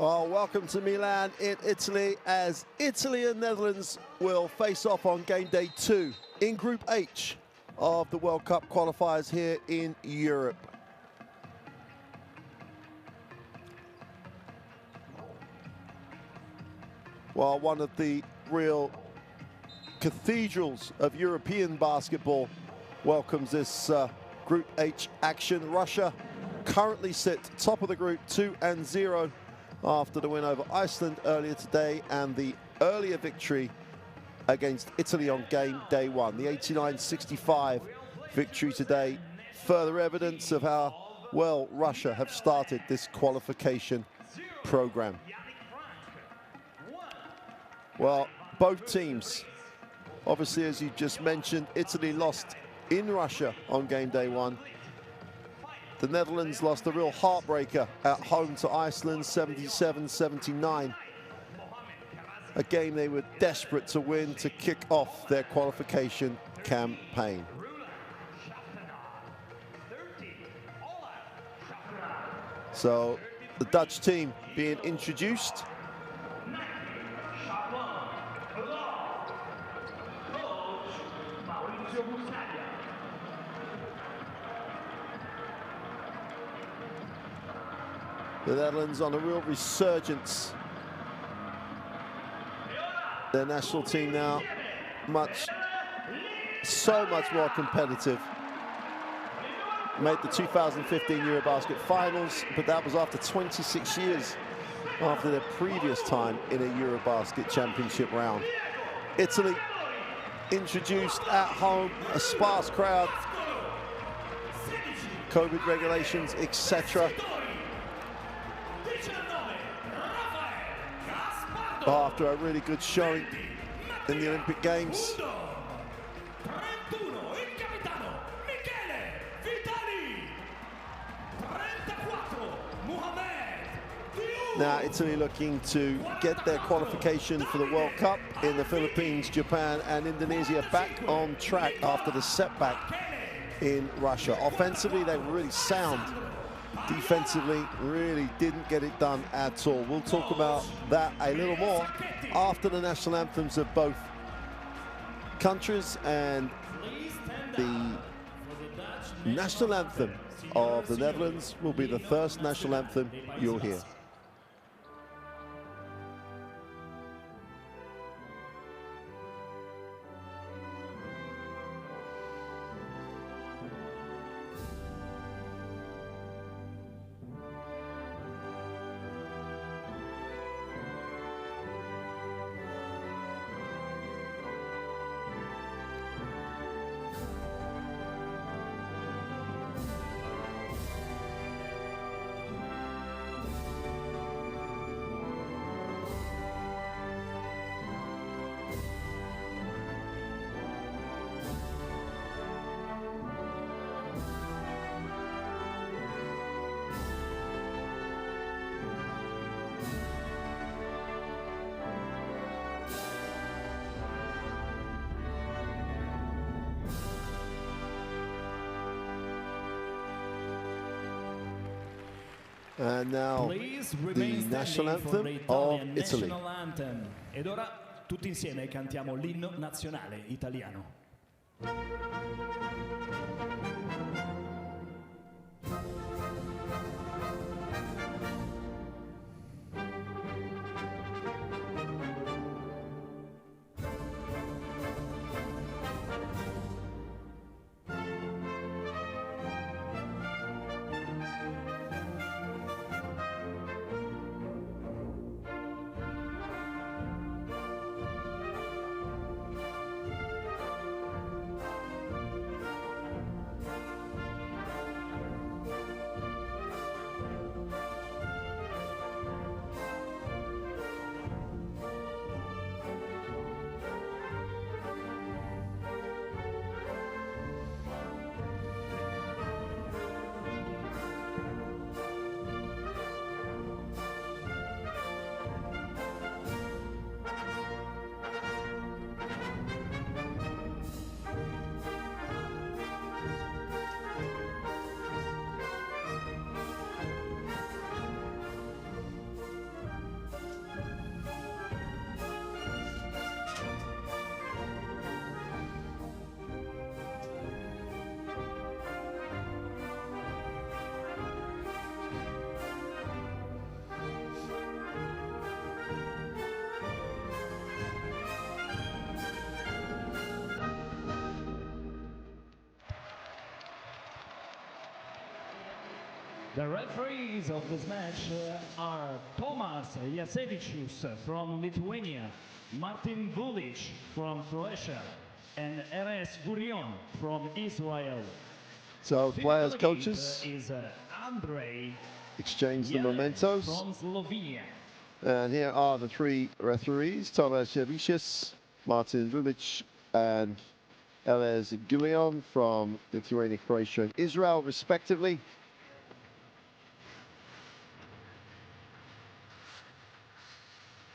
Oh, welcome to Milan in Italy, as Italy and Netherlands will face off on game day 2 in Group H of the World Cup qualifiers here in Europe. Well, one of the real cathedrals of European basketball welcomes this Group H action. Russia currently sit top of the group 2-0 after the win over Iceland earlier today and the earlier victory against Italy on game day 1. The 89-65 victory today, further evidence of how well Russia have started this qualification program. Well, both teams, obviously, as you just mentioned, Italy lost in Russia on game day 1. The Netherlands lost a real heartbreaker at home to Iceland, 77-79. A game they were desperate to win to kick off their qualification campaign. So the Dutch team being introduced. The Netherlands on a real resurgence. Their national team now so much more competitive. Made the 2015 Eurobasket finals, but that was after 26 years after their previous time in a Eurobasket championship round. Italy introduced at home, a sparse crowd, COVID regulations, etc. After a really good showing in the Olympic Games. Now Italy looking to get their qualification for the World Cup in the Philippines, Japan and Indonesia back on track after the setback in Russia. Offensively, they were really sound. Defensively, really didn't get it done at all. We'll talk about that a little more after the national anthems of both countries, and the national anthem of the Netherlands will be the first national anthem you'll hear. And now the national anthem of Italy. Ed ora tutti insieme cantiamo l'inno nazionale italiano. The referees of this match are Tomas Jasevicius from Lithuania, Martin Vulic from Croatia, and Eres Gurion from Israel. So players, coaches is Andrei exchange the mementos. From Slovenia. And here are the three referees: Tomas Jasevicius, Martin Vulic, and Eres Gurion from Lithuania, Croatia, and Israel, respectively.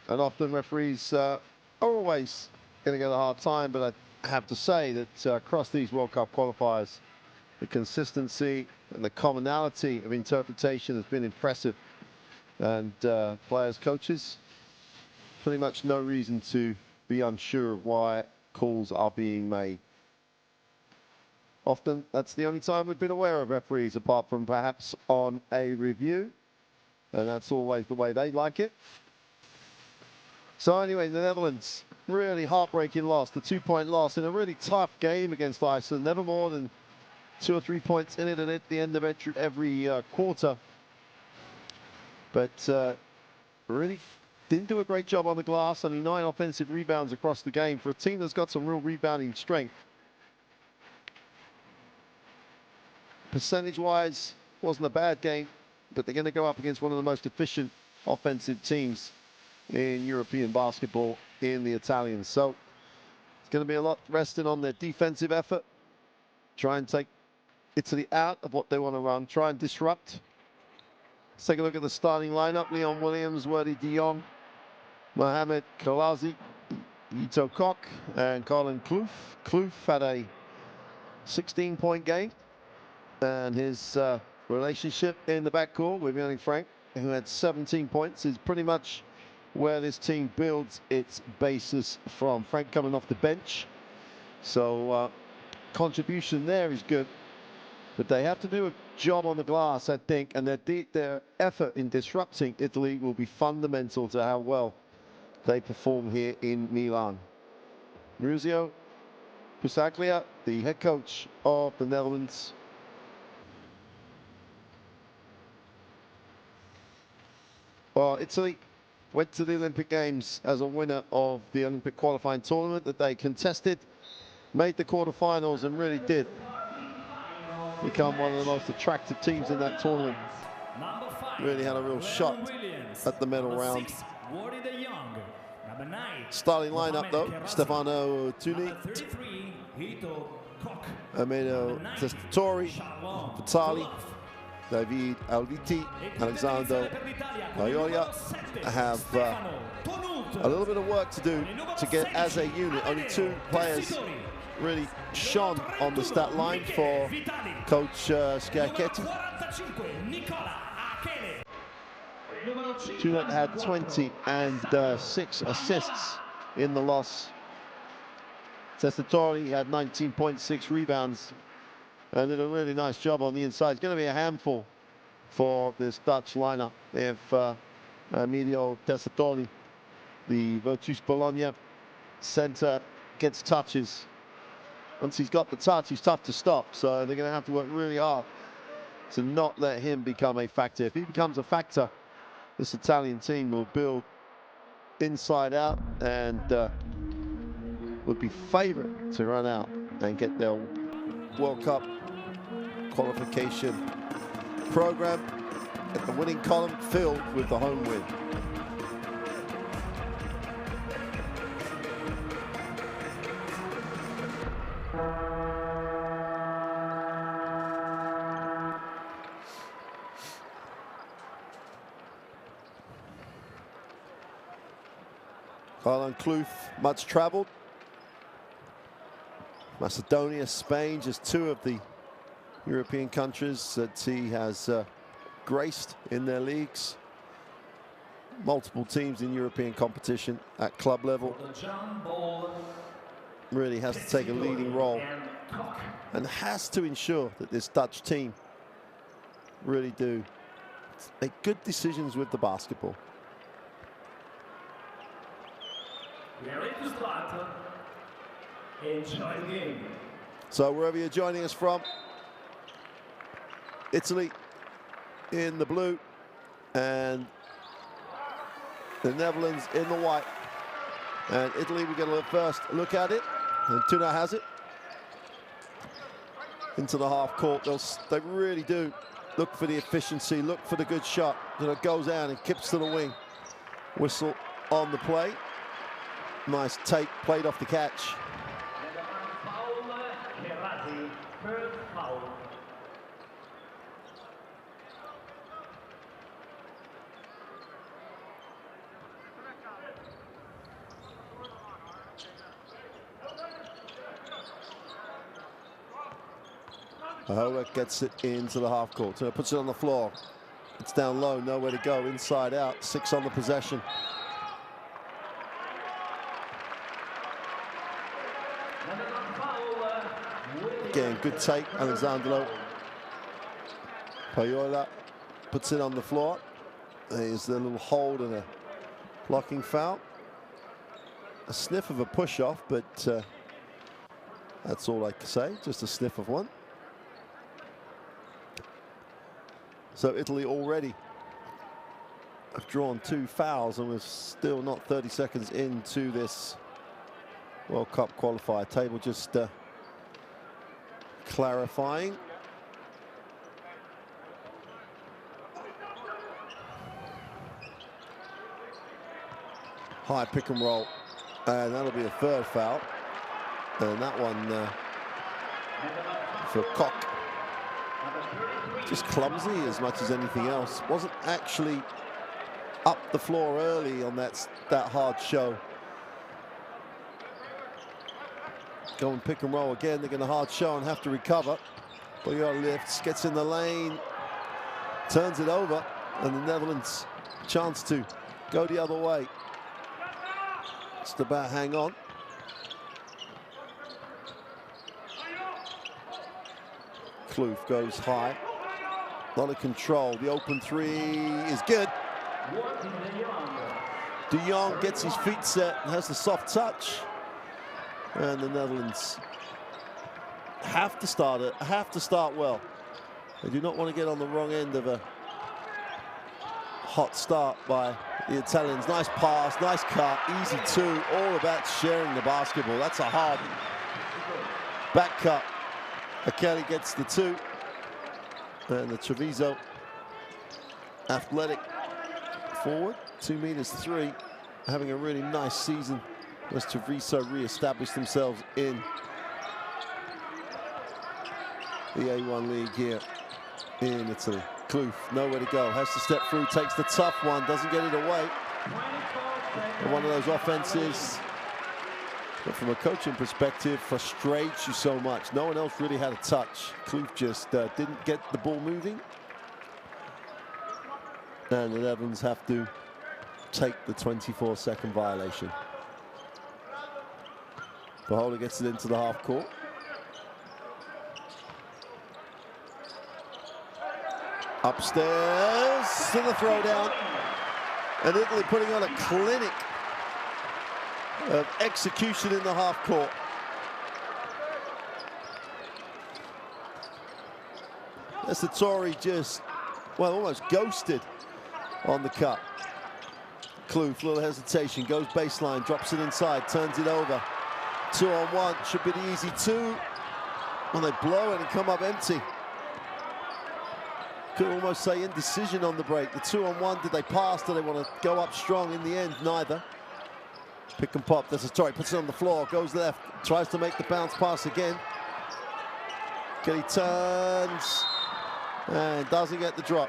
And often referees are always going to get a hard time, but I have to say that across these World Cup qualifiers, the consistency and the commonality of interpretation has been impressive. And players, coaches, pretty much no reason to be unsure of why calls are being made. Often, that's the only time we've been aware of referees, apart from perhaps on a review. And that's always the way they like it. So anyway, the Netherlands, really heartbreaking loss, the 2-point loss in a really tough game against Iceland. Never more than 2 or 3 points in it at the end of every quarter. But really didn't do a great job on the glass. Only 9 offensive rebounds across the game for a team that's got some real rebounding strength. Percentage-wise, wasn't a bad game, but they're going to go up against one of the most efficient offensive teams in European basketball in the Italians. So it's going to be a lot resting on their defensive effort. Try and take Italy out of what they want to run. Try and disrupt. Let's take a look at the starting lineup. Leon Williams, Wordy de Jong, Mohamed Kalazi, Ito Koch, and Colin Kloof. Kloof had a 16-point game. And his relationship in the backcourt with Yannick Frank, who had 17 points, is pretty much where this team builds its basis from. Frank coming off the bench. So contribution there is good. But they have to do a job on the glass, I think, and their effort in disrupting Italy will be fundamental to how well they perform here in Milan. Maurizio Busaglia, the head coach of the Netherlands. Well, Italy went to the Olympic Games as a winner of the Olympic qualifying tournament that they contested, made the quarterfinals, and really did become one of the most attractive teams in that tournament. Really had a real shot at the medal round. Starting lineup though: Stefano Tuni, Ameno Testatori, Vitali, David Alviti, Alexander Maioia have a little bit of work to do to get as a unit. Only 2 players really shone on the stat line for Coach Schiacchetti. Juliet had 20 and 6 assists in the loss. Testatori had 19.6 rebounds and did a really nice job on the inside. It's going to be a handful for this Dutch lineup if Emilio Testatori, the Virtus Bologna center, gets touches. Once he's got the touch, he's tough to stop. So they're going to have to work really hard to not let him become a factor. If he becomes a factor, this Italian team will build inside out and would be favourite to run out and get their World Cup qualification program at the winning column filled with the home win. Colin Kloof, much travelled. Macedonia, Spain, just 2 of the European countries that he has graced in their leagues. Multiple teams in European competition at club level. Really has to take a leading role and has to ensure that this Dutch team really do make good decisions with the basketball. We are ready to start. Enjoy the game. So wherever you're joining us from, Italy in the blue and the Netherlands in the white. And Italy, we're going to first look at it. And Tuna has it. Into the half court. They really do look for the efficiency, look for the good shot. Goes down and kips to the wing. Whistle on the play. Nice take, played off the catch. Ahola gets it into the half court. So puts it on the floor. It's down low, nowhere to go. Inside out, 6 on the possession. Again, good take, Alexandro. Payola puts it on the floor. There's a little hold and a blocking foul. A sniff of a push-off, but that's all I can say, just a sniff of one. So Italy already have drawn 2 fouls, and we're still not 30 seconds into this World Cup qualifier. Table just clarifying. High pick and roll, and that'll be a 3rd foul. And that one for Koch. Just clumsy as much as anything else. Wasn't actually up the floor early on that hard show. Go and pick and roll again. They're going to hard show and have to recover. Boyar lifts, gets in the lane, turns it over, and the Netherlands chance to go the other way. Just about hang on. Kloof goes high. A lot of control. The open 3 is good. De Jong gets his feet set and has the soft touch. And the Netherlands have to start well. They do not want to get on the wrong end of a hot start by the Italians. Nice pass, nice cut, easy 2. All about sharing the basketball. That's a hard back cut. Akeli gets the 2. And the Treviso athletic forward, 2'3", having a really nice season as Treviso re-established themselves in the A1 league here in Italy. Kloof, nowhere to go, has to step through, takes the tough one, doesn't get it away. And one of those offenses that from a coaching perspective frustrates you so much. No one else really had a touch. Kloof just didn't get the ball moving. And the Netherlands have to take the 24-second violation. Pahola gets it into the half court. Upstairs to the throwdown. And Italy putting on a clinic of execution in the half court. Essatori just, well, almost ghosted on the cut. Kloof, little hesitation, goes baseline, drops it inside, turns it over. 2-on-1, should be the easy 2. When they blow it and come up empty. Could almost say indecision on the break. The 2-on-1, did they pass? Do they want to go up strong? In the end, neither. Pick and pop, Essatori puts it on the floor, goes left, tries to make the bounce pass again. Kelly turns and doesn't get the drop.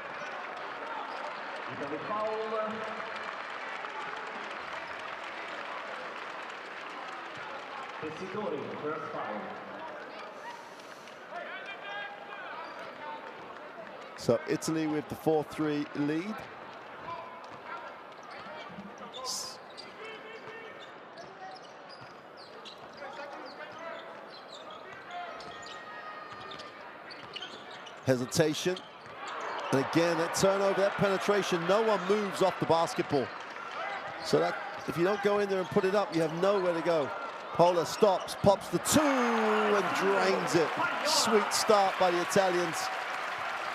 So Italy with the 4-3 lead. Hesitation. And again, that turnover, that penetration, no one moves off the basketball. So that if you don't go in there and put it up, you have nowhere to go. Pola stops, pops the 2 and drains it. Sweet start by the Italians.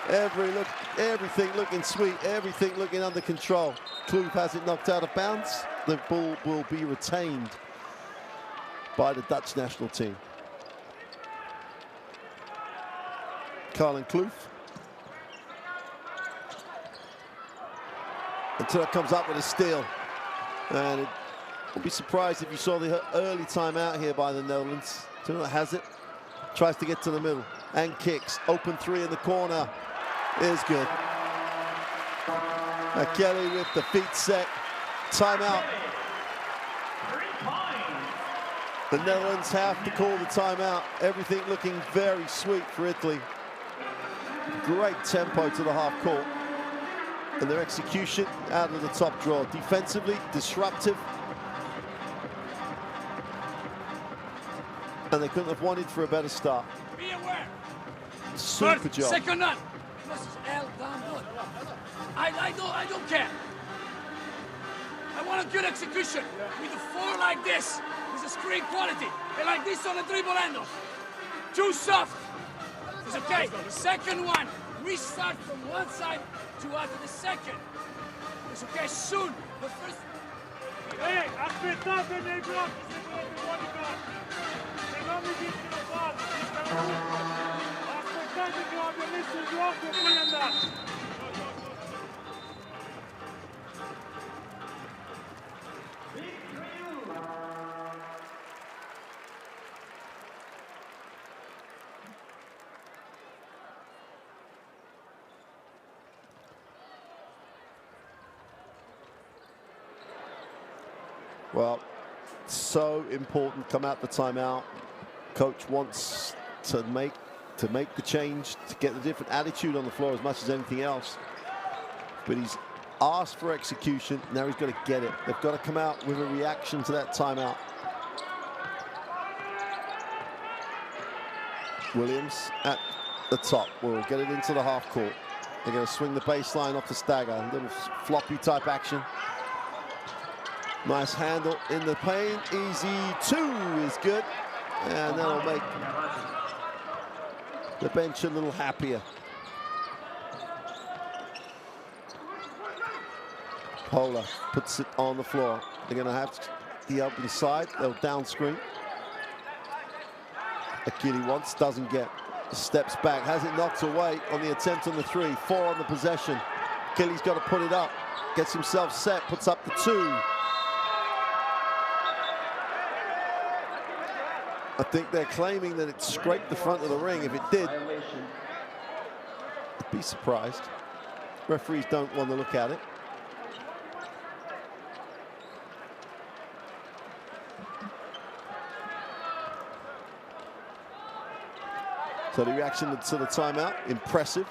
Every look Everything looking sweet, everything looking under control. Kloof has it knocked out of bounds. The ball will be retained by the Dutch national team. Carlin Kloof. Until it comes up with a steal. And it would be surprised if you saw the early timeout here by the Netherlands. Tuna has it, tries to get to the middle and kicks. Open three in the corner is good. Kelly with the feet set. Timeout. The Netherlands have to call the timeout. Everything looking very sweet for Italy. Great tempo to the half court. And their execution out of the top draw. Defensively, disruptive. And they couldn't have wanted for a better start. Be aware. Super job. Second none. This is L down good. I don't care. I want a good execution. With a four like this. This is screen quality. And like this on the dribble handle. Too soft. It's okay. Second one. We start from one side to after the second. It's okay soon. The first. Hey, aspettate nei blocchi se volete buoni blocchi. Se non mi dicono fallo, aspettate che abbia messo il blocco e poi andate. Well, so important. Come out the timeout. Coach wants to make the change, to get the different attitude on the floor as much as anything else. But he's asked for execution. Now he's got to get it. They've got to come out with a reaction to that timeout. Williams at the top will get it into the half court. They're going to swing the baseline off the stagger. A little floppy type action. Nice handle in the paint. Easy two is good. And that'll make the bench a little happier. Pola puts it on the floor. They're going to have the open side. They'll down screen. Akili wants, doesn't get. Steps back, has it knocked away on the attempt on the three. 4 on the possession. Akili's got to put it up. Gets himself set, puts up the 2. I think they're claiming that it scraped the front of the ring. If it did, I'd be surprised. Referees don't want to look at it. So the reaction to the timeout, impressive.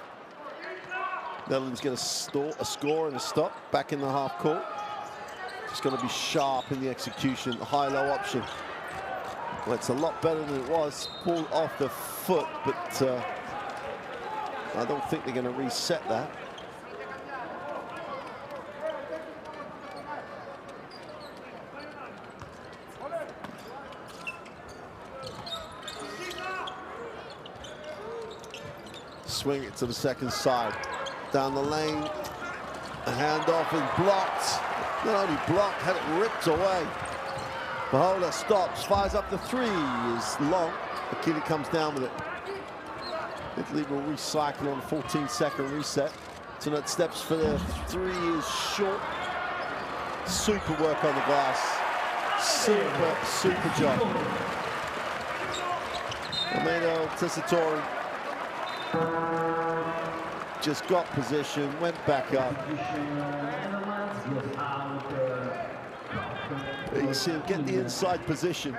Netherlands get a score and a stop back in the half court. Just going to be sharp in the execution, the high-low option. Well, it's a lot better than it was. Pulled off the foot, but I don't think they're going to reset that. Swing it to the second side. Down the lane. A handoff is blocked. Not only blocked, had it ripped away. Bahola stops, fires up the 3, is long. Akili comes down with it. Italy will recycle on a 14-second reset. Tonight steps for the 3 is short. Super work on the glass. Super job. Ameno Tessitore just got position, went back up. You can see him get the inside position.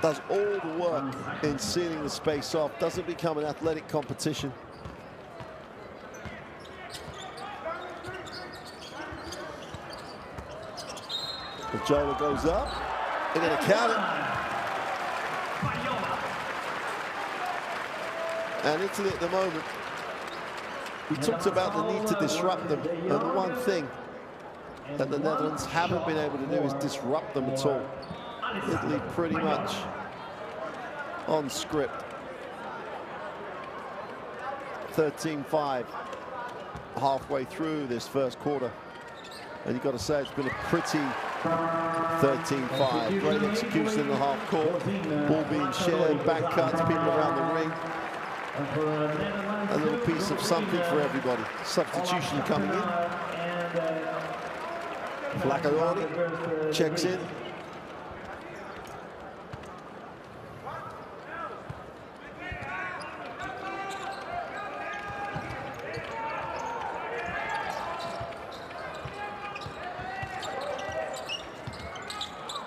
Does all the work in sealing the space off. Doesn't become an athletic competition. Jola goes up. They're going to count it. And Italy at the moment, we talked about the need to disrupt them. And the one thing that the Netherlands haven't been able to do is disrupt them at all. Italy pretty much on script. 13-5. halfway through this first quarter. And you've got to say it's been a pretty 13-5. Great execution in the half court. Ball being shared, back cuts, people around the ring. A little piece of something for everybody. Substitution coming in. Flaccaroni checks in.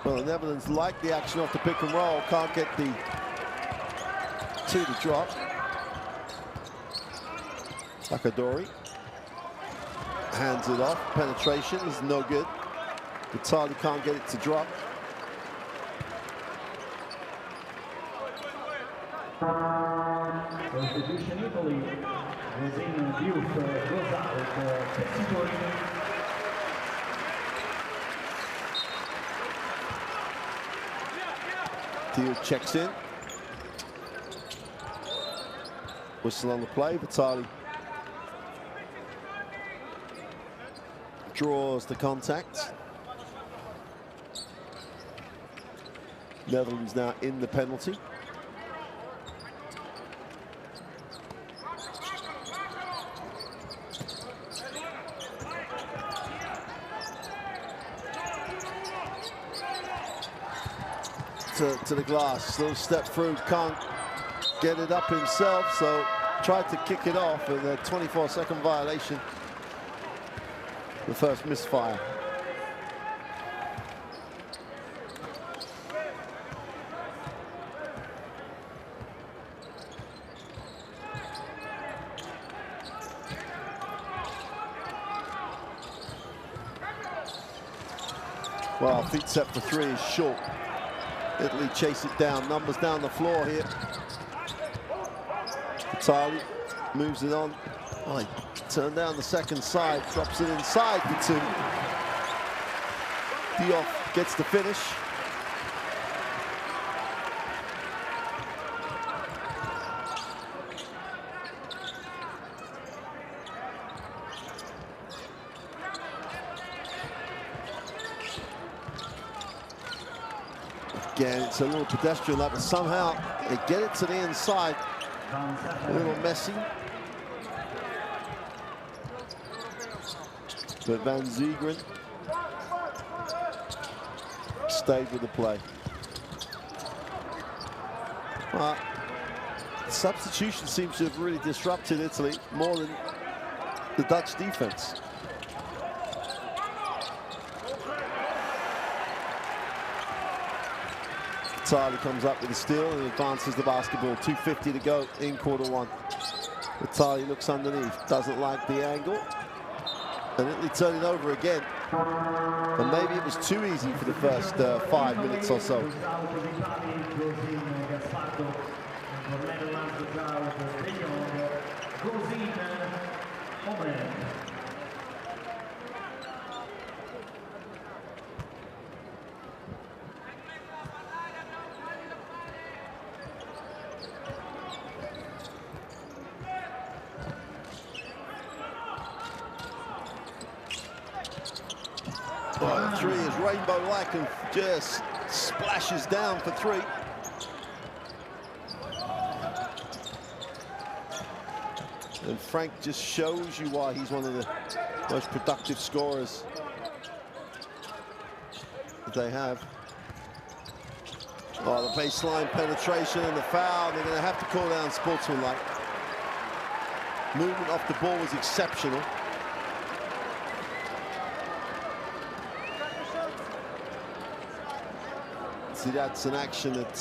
Well, the Netherlands like the action off the pick and roll. Can't get the two to drop. Akadori hands it off. Penetration is no good. Vitali can't get it to drop. Substitution Italy. Rosina Diouf goes out. Diouf checks in. Whistle on the play. Vitali draws the contact. Netherlands now in the penalty. To the glass, little step through, can't get it up himself, so tried to kick it off, and a 24-second violation. The first misfire. Well, feet set for three is short. Italy chase it down. Numbers down the floor here. Vitali moves it on. Oh, he turned down the second side, drops it inside the two. Diouf gets the finish. Again, it's a little pedestrian lap, but somehow they get it to the inside. A little messy. But Van Zegeren stayed with the play. Substitution seems to have really disrupted Italy more than the Dutch defense. Vitali comes up with a steal and advances the basketball. 2:50 to go in quarter one. Vitali looks underneath, doesn't like the angle. And Italy turn it over again. And maybe it was too easy for the first 5 minutes or so. Oh, the three is rainbow-like and just splashes down for three. And Frank just shows you why he's one of the most productive scorers that they have. Oh, the baseline penetration and the foul. They're going to have to call down sportsmanlike. Movement off the ball was exceptional. See, that's an action that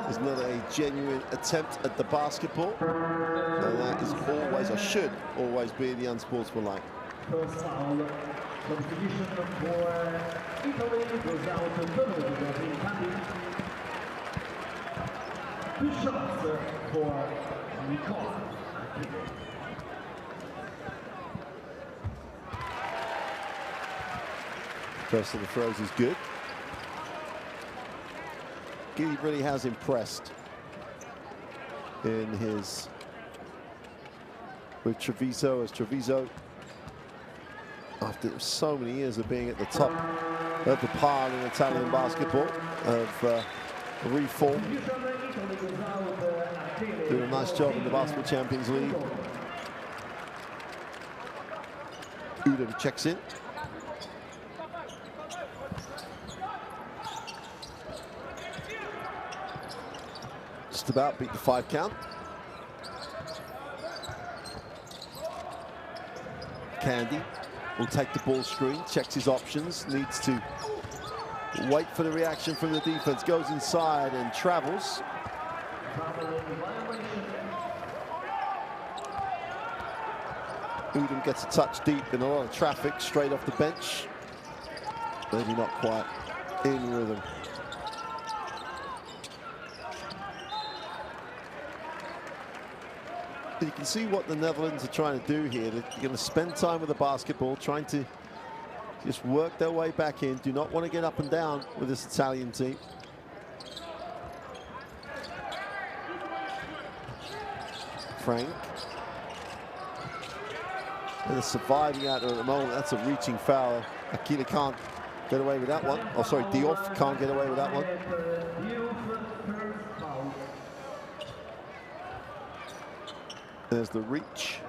is not a genuine attempt at the basketball. And that is always, or should always be, the unsportsmanlike. First foul, substitution for Italy goes out to Italy. 2 shots for Nicola. First of the throws is good. Giddy really has impressed in his with Treviso, as Treviso, after so many years of being at the top of the pile in Italian basketball, of reform, doing a nice job in the Basketball Champions League. Udom checks in. Just about beat the 5 count. Candy will take the ball screen, checks his options, needs to wait for the reaction from the defense, goes inside and travels. Udom gets a touch deep in a lot of traffic straight off the bench. Maybe not quite in rhythm. You can see what the Netherlands are trying to do here. They're going to spend time with the basketball, trying to just work their way back in. Do not want to get up and down with this Italian team. Frank. They're surviving out there at the moment. That's a reaching foul. Aquila can't get away with that one. Oh, sorry, Diouf can't get away with that one. There's the reach.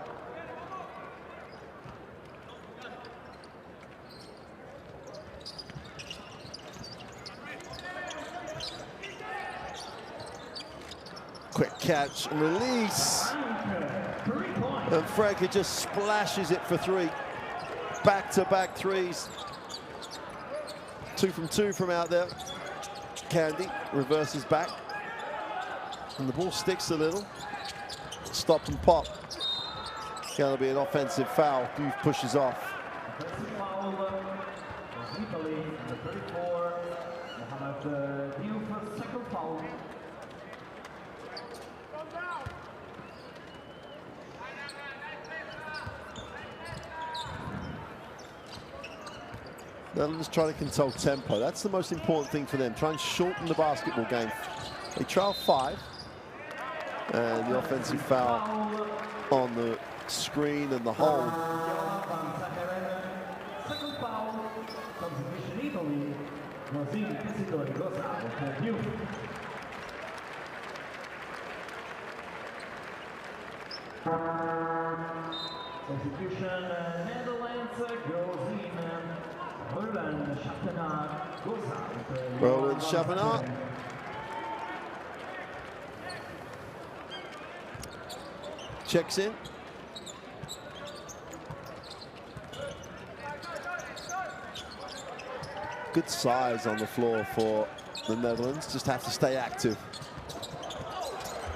Quick catch and release. And Frankie just splashes it for 3. Back-to-back threes. 2 from 2 from out there. Candy reverses back. And the ball sticks a little. Stop and pop. Gonna be an offensive foul. Diouf pushes off. Netherlands try to control tempo. That's the most important thing for them. Try and shorten the basketball game. They trail 5. And the offensive foul on the screen and the hold. Substitution, Netherlands goes in. Roland Chapenard goes out. Roland Chapenard. Checks in. Good size on the floor for the Netherlands. Just have to stay active.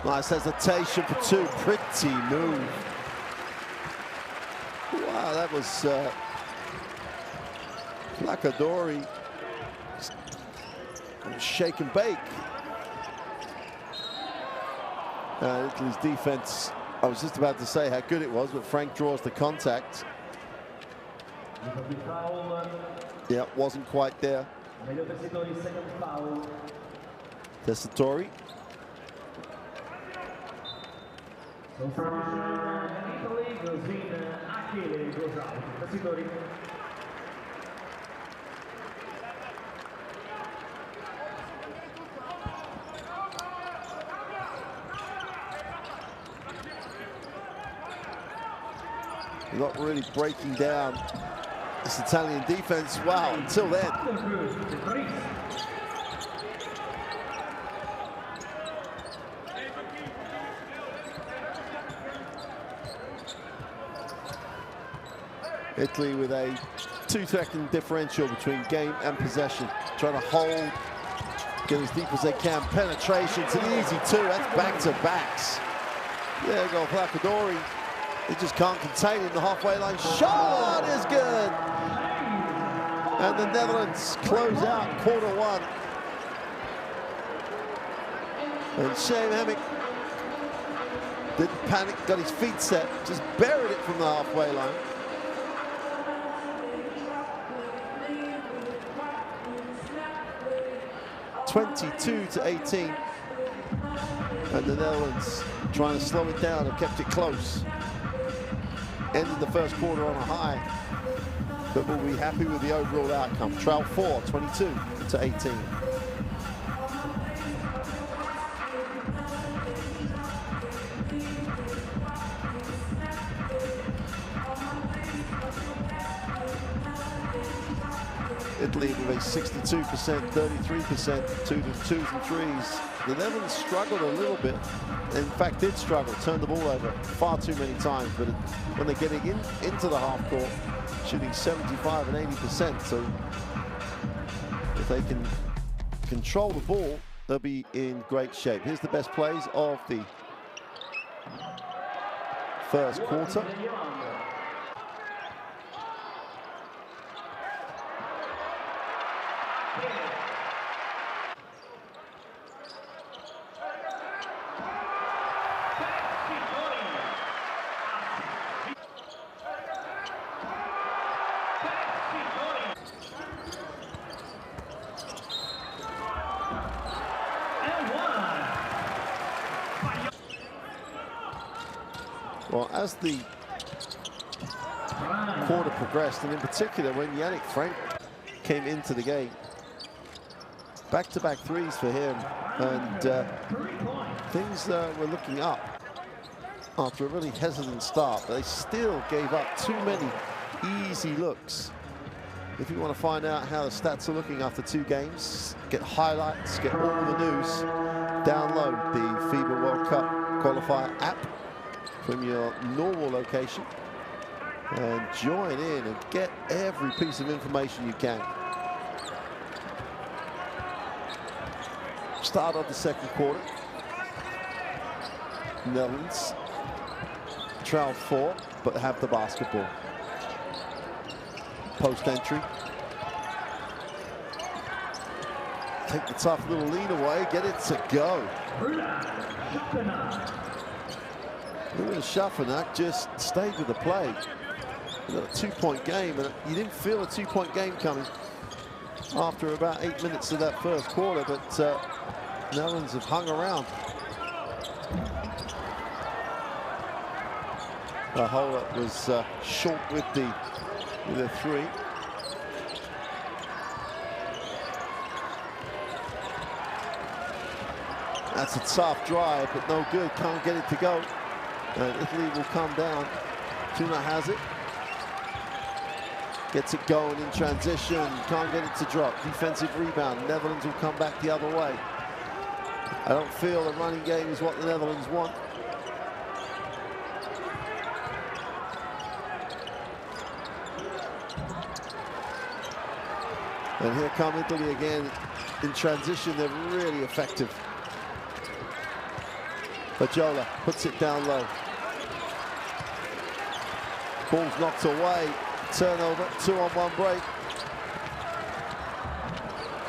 Nice hesitation for 2. Pretty move. Wow, that was Lacadori. Shake and bake. Italy's defense, I was just about to say how good it was, but Frank draws the contact. Yeah, wasn't quite there. Tessitore. Not really breaking down this Italian defense. Wow, until then. Italy with a 2-second differential between game and possession. Trying to hold, get as deep as they can. Penetration, it's an easy 2. That's back-to-backs. There you go, Placadori. He just can't contain it in the halfway line. Shot is good. And the Netherlands close out Q1. And Shane Hammock didn't panic, got his feet set, just buried it from the halfway line. (22-18). And the Netherlands trying to slow it down and kept it close. ended the first quarter on a high, but we'll be happy with the overall outcome. Trail 4, 22-18. Italy with a 62%, 33%, 2 twos and threes. The Netherlands struggled a little bit. In fact, did struggle, turned the ball over far too many times. But when they're getting into the half court, shooting 75 and 80%. So if they can control the ball, they'll be in great shape. Here's the best plays of the first quarter. Well, as the quarter progressed, and in particular when Yannick Frank came into the game, back-to-back threes for him, and things were looking up after a really hesitant start, but they still gave up too many easy looks. If you want to find out how the stats are looking after 2 games, get highlights, get all the news, download the FIBA World Cup Qualifier app from your normal location and join in and get every piece of information you can. Start of the second quarter. Netherlands trail 4, but have the basketball. Post entry. Take the tough little lead away, get it to go. Ruben Schaffenack just stayed with the play. A 2-point game, and you didn't feel a 2-point game coming after about 8 minutes of that first quarter, but Netherlands have hung around. Hola was short with a 3. That's a tough drive, but no good. Can't get it to go. And Italy will come down. Tuna has it. Gets it going in transition. Can't get it to drop. Defensive rebound. Netherlands will come back the other way. I don't feel the running game is what the Netherlands want. And here come Italy again. In transition, they're really effective. Fajola puts it down low. Ball's knocked away. Turnover, 2-on-1 break.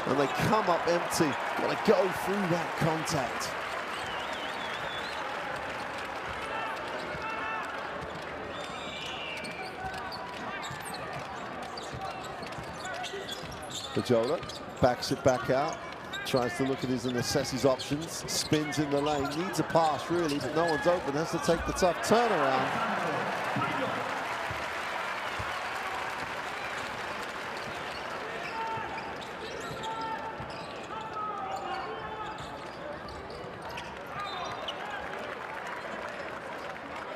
And they come up empty. Got to go through that contact. Fajola backs it back out. Tries to look at his and assess his options. Spins in the lane. Needs a pass, really, but no one's open. Has to take the tough turnaround.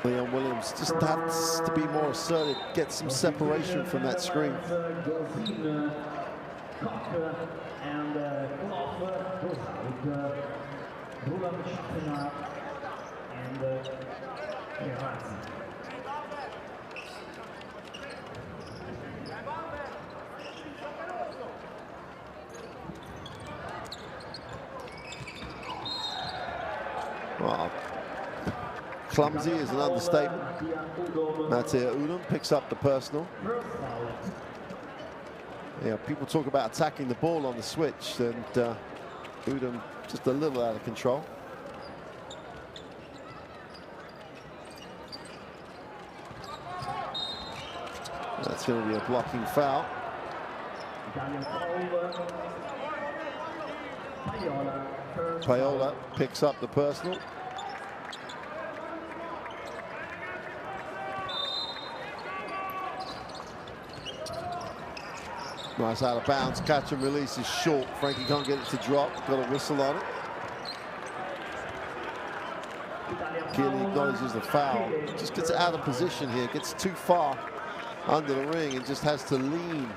Leon Williams just has to be more assertive, get some separation from that screen. Well, clumsy is an understatement. Matej Udom picks up the personal. Yeah, people talk about attacking the ball on the switch, and Udom just a little out of control. That's going to be a blocking foul. Paola picks up the personal. Nice out of bounds, catch and release is short. Frankie can't get it to drop, got a whistle on it. Keely acknowledges the foul. Just gets out of position here, gets too far under the ring and just has to lean.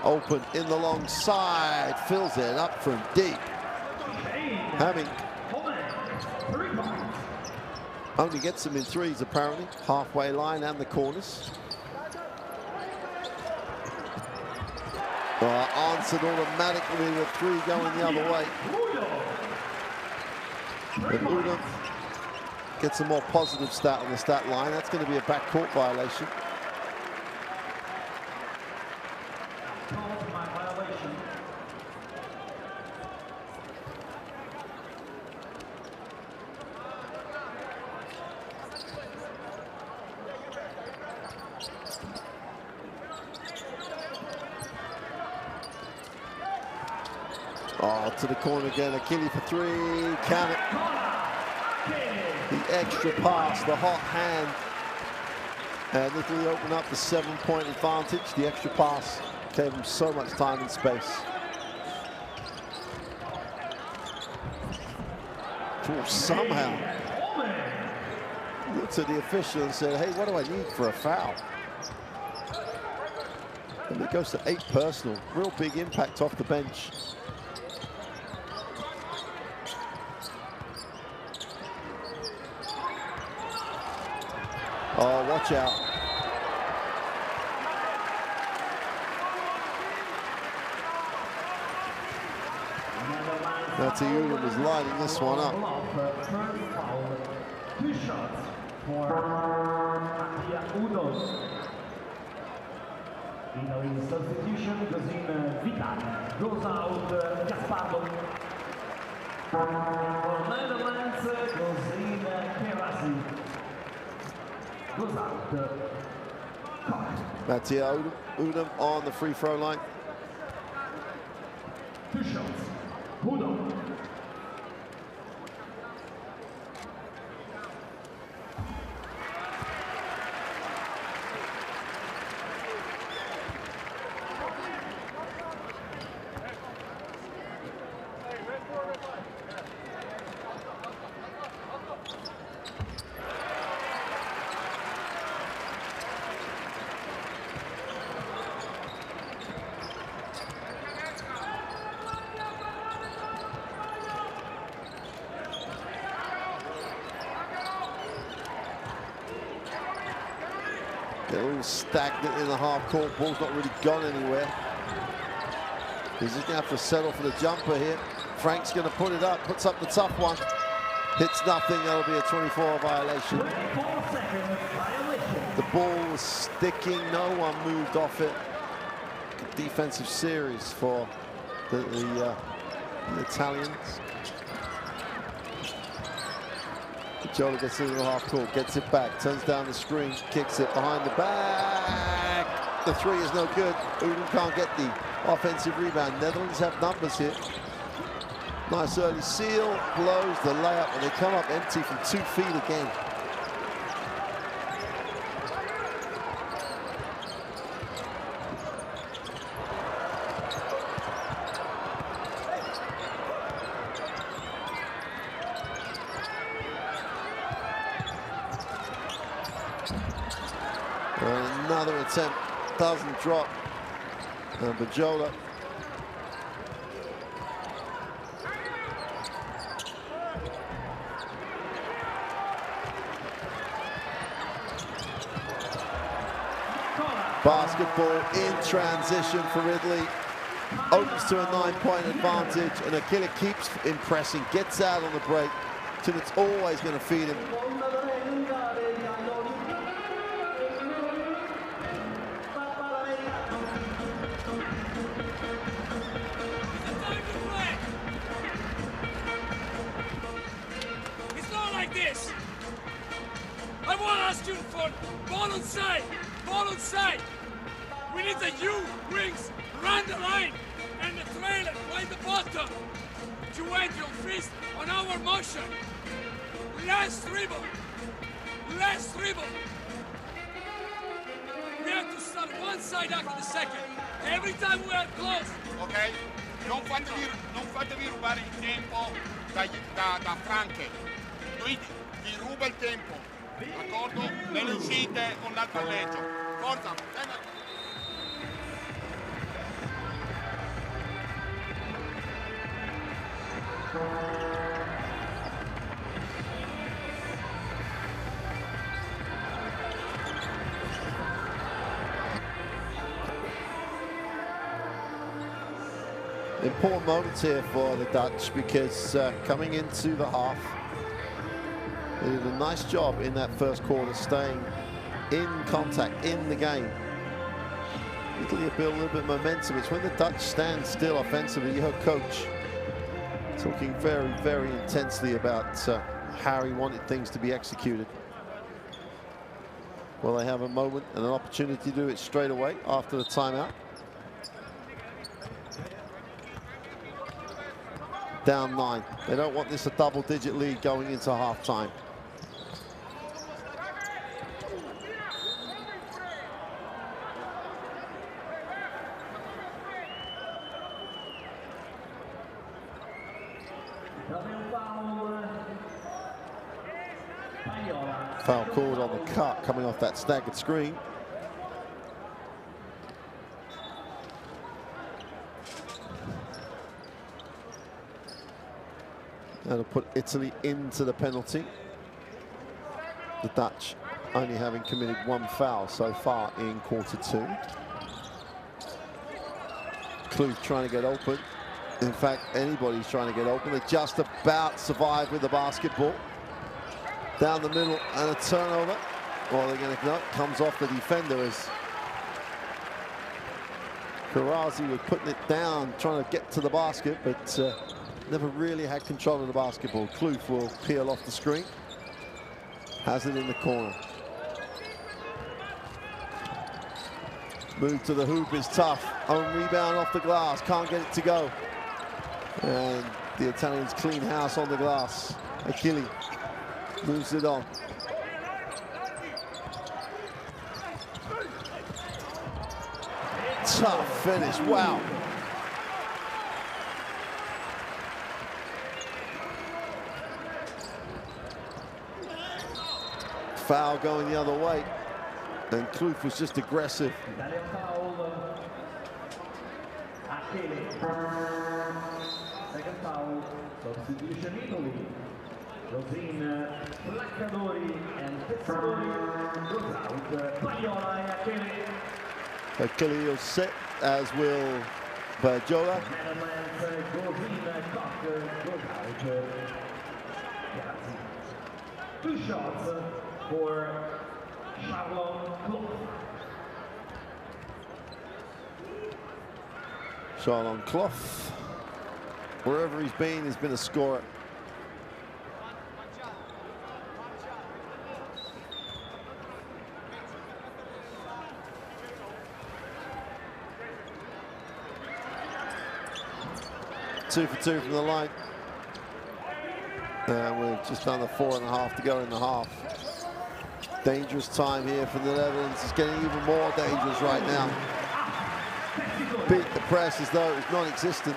Open in the long side, fills it up from deep. Having only gets them in threes apparently, halfway line and the corners. Answered automatically with three going the other way. But Udom gets a more positive stat on the stat line. That's going to be a backcourt violation. Oh, to the corner again. Achille for three. Count it. The extra pass, the hot hand. And Italy opened up the 7-point advantage. The extra pass gave them so much time and space. Oh, somehow looked at the official and said, hey, what do I need for a foul? And it goes to 8 personal. Real big impact off the bench. Oh, watch out. That's Udom is lighting this one up. Two shots for Udom. In substitution goes in Vital. Goes out Gaspardo. For Netherlands goes in Kerasi. Goes out That's Udom on the free throw line. 2 shots. Udom. They're all stagnant in the half court. Ball's not really gone anywhere. He's just going to have to settle for the jumper here. Frank's going to put it up, puts up the tough one. Hits nothing, that'll be a 24 violation. The ball was sticking, no one moved off it. Defensive series for the Italians. Jola gets into the half court, gets it back, turns down the screen, kicks it behind the back. The three is no good. Udom can't get the offensive rebound. Netherlands have numbers here. Nice early seal, blows the layup, and they come up empty from 2 feet again. Another attempt doesn't drop. Bajola basketball in transition for Italy. Opens to a 9-point advantage, and Achille keeps impressing, gets out on the break, till it's always going to feed him. It's not like this. I want to ask you for ball on side, ball on side. We need the U wings run the line and the trailer by the bottom to wait your fist on our motion. Last dribble. less dribble. We have to start one side after the second. Every time we are close. Ok? Non fatevi rubare il tempo da Franche. Lui ti ruba il tempo, d'accordo? Nelle uscite con l'altro palleggio. Forza! Important moments here for the Dutch because coming into the half, they did a nice job in that first quarter staying in contact, in the game. Italy built a little bit of momentum. It's when the Dutch stand still offensively. You heard Coach talking very, very intensely about how he wanted things to be executed. Well, they have a moment and an opportunity to do it straight away after the timeout. Down 9. They don't want this a double-digit lead going into halftime. Foul called on the cut coming off that staggered screen. That'll put Italy into the penalty. The Dutch only having committed one foul so far in quarter 2. Kloof trying to get open. In fact, anybody's trying to get open. They just about survive with the basketball. Down the middle and a turnover. Well, they're going to, no, comes off the defender as Karazi was putting it down, trying to get to the basket, but never really had control of the basketball. Kloof will peel off the screen. Has it in the corner. Move to the hoop is tough. Own rebound off the glass. Can't get it to go. And the Italians clean house on the glass. Achille moves it on. Tough finish. Wow. Foul going the other way, and Kloof was just aggressive. Second foul, substitution Italy. Rosin, Placcadori, and Pescadori goes out. Paiola and Achille. Achille will sit, as will Bergiola. Netherlands, Rosin, Koch goes out. Grazie. 2 shots for Charlotte Kloof. Charlotte Kloof, wherever he's been a scorer. Two for 2 from the line. And we're just under 4.5 to go in the half. Dangerous time here for the Netherlands. It's getting even more dangerous right now. Beat the press as though it was non-existent.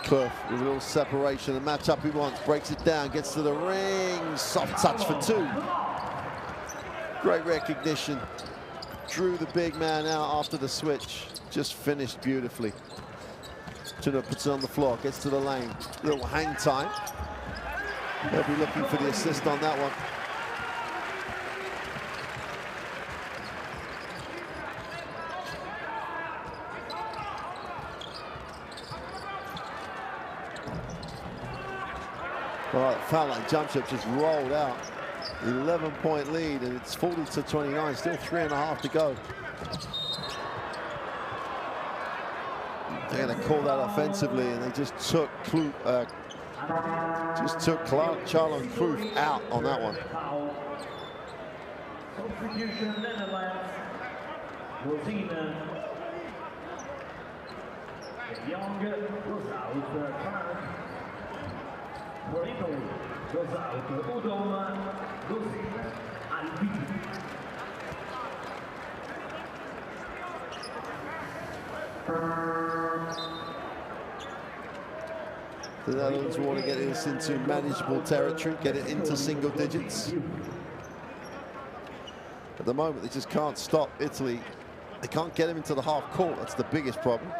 Kloof with a little separation, the matchup he wants, breaks it down, gets to the ring, soft touch for 2. Great recognition. Drew the big man out after the switch. Just finished beautifully. Tuna puts it on the floor, gets to the lane. Little hang time. They'll be looking for the assist on that one. All right, foul line jump shot just rolled out. 11-point lead, and it's 40-29. Still 3.5 to go. They're going to call that offensively, and they just took Charlotte Kloof out on that one. Substitution Netherlands. goes in. Young goes out. Clark. For Italy goes out. Udom goes in. Albini. The Netherlands want to get this into manageable territory, get it into single digits. At the moment, they just can't stop Italy. They can't get them into the half court. That's the biggest problem.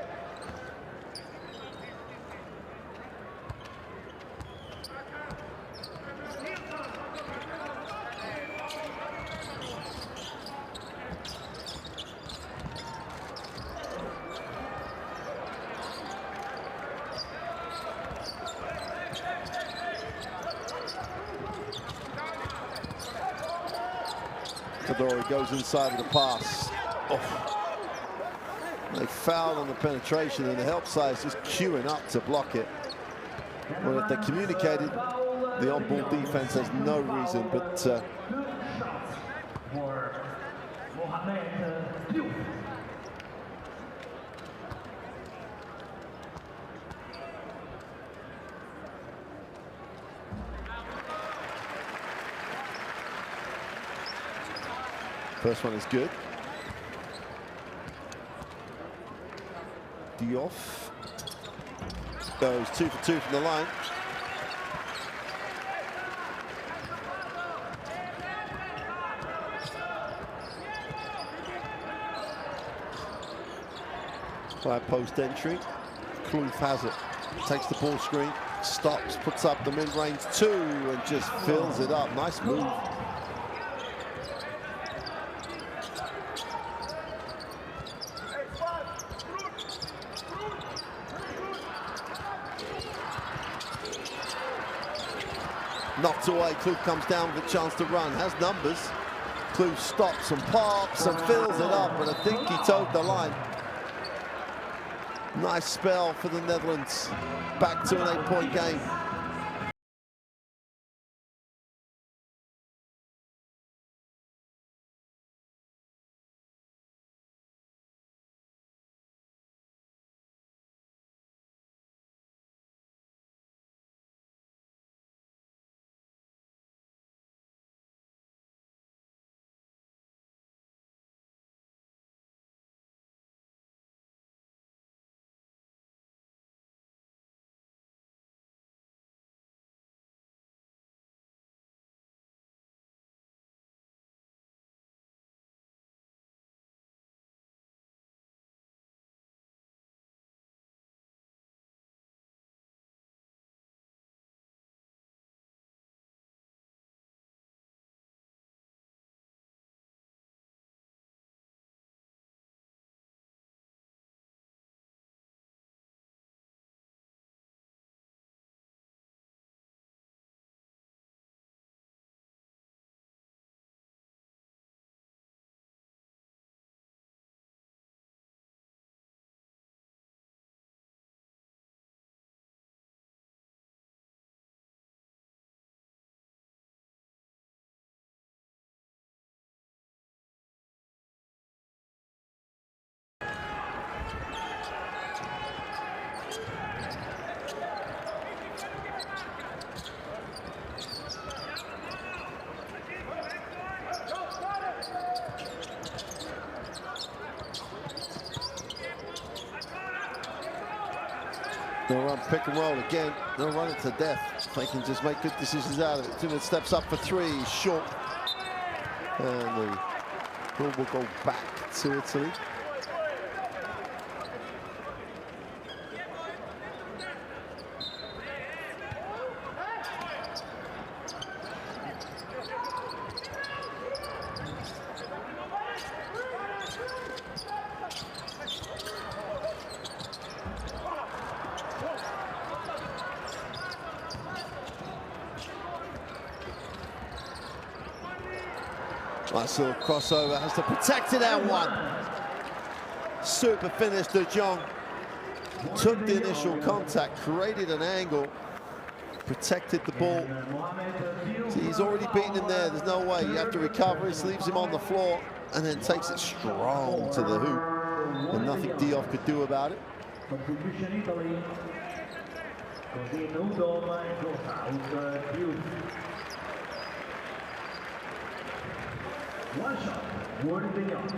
Kadori goes inside with a pass. Oh. They fouled on the penetration, and the help side is just queuing up to block it. Well, if they communicated, the on-ball defense has no reason, but first one is good. Diouf goes 2 for 2 from the line. High post entry. Kloof has it. Takes the ball screen, stops, puts up the mid-range 2 and just fills it up. Nice move. Knocked away, Kloof comes down with a chance to run, has numbers. Kloof stops and pops and fills it up, and I think he toed the line. Nice spell for the Netherlands. Back to an 8-point game. They'll run pick and roll again. They'll run it to death. They can just make good decisions out of it. Timid steps up for 3, short. And the ball will go back to Italy. Nice little crossover, has to protect it out one. Super finish to Jong. Took the initial contact, created an angle, protected the ball. See, he's already beaten him there, there's no way. You have to recover, he leaves him on the floor. and then takes it strong to the hoop. And nothing Diop could do about it. Contribution Italy. Così Udom goes out. One shot. Ward Beyond.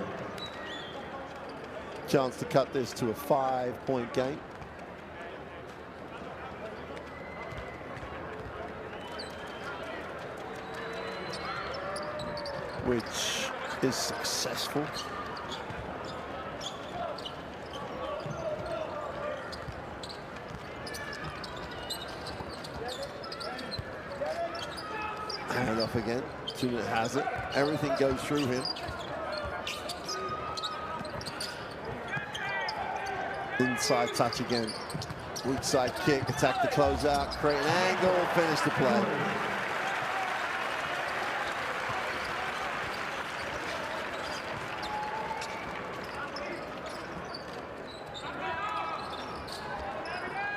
Chance to cut this to a 5-point game. Which is successful. Hand off again. Tuna has it. Everything goes through him. Inside touch again. Weak side kick, attack the closeout, create an angle, finish the play.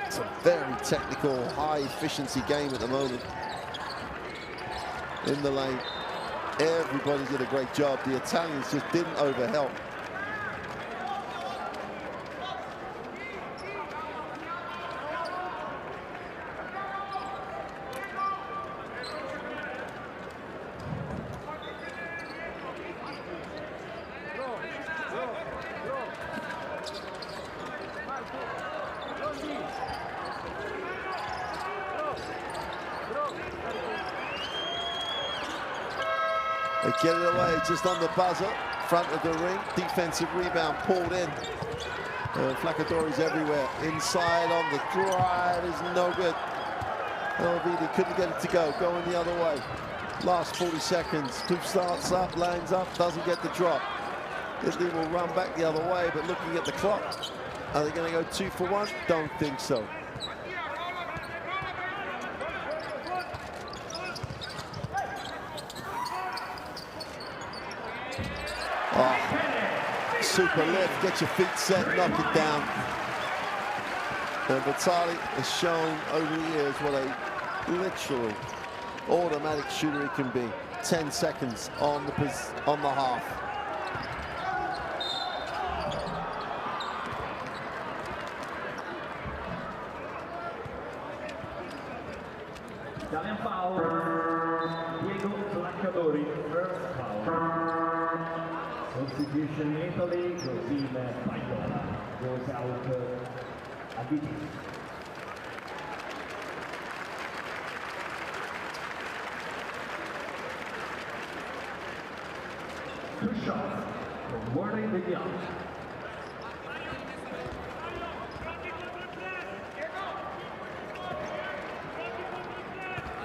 It's a very technical, high efficiency game at the moment. In the lane, everybody did a great job. The Italians just didn't overhelp. They get it away just on the buzzer, front of the ring. Defensive rebound pulled in. Flacadori's everywhere. Inside on the drive is no good. Elvedi couldn't get it to go, going the other way. Last 40 seconds. Hoop starts up, lands up, doesn't get the drop. Italy will run back the other way, but looking at the clock, are they going to go 2 for 1? Don't think so. Super lift, get your feet set, knock it down. And Vitali has shown over the years what a literal automatic shooter he can be. 10 seconds on the half. Italian foul. Diego Flacadori, first foul. Substitution Italy, così Paiola goes out a Viti. Two shots from Warren Beyond.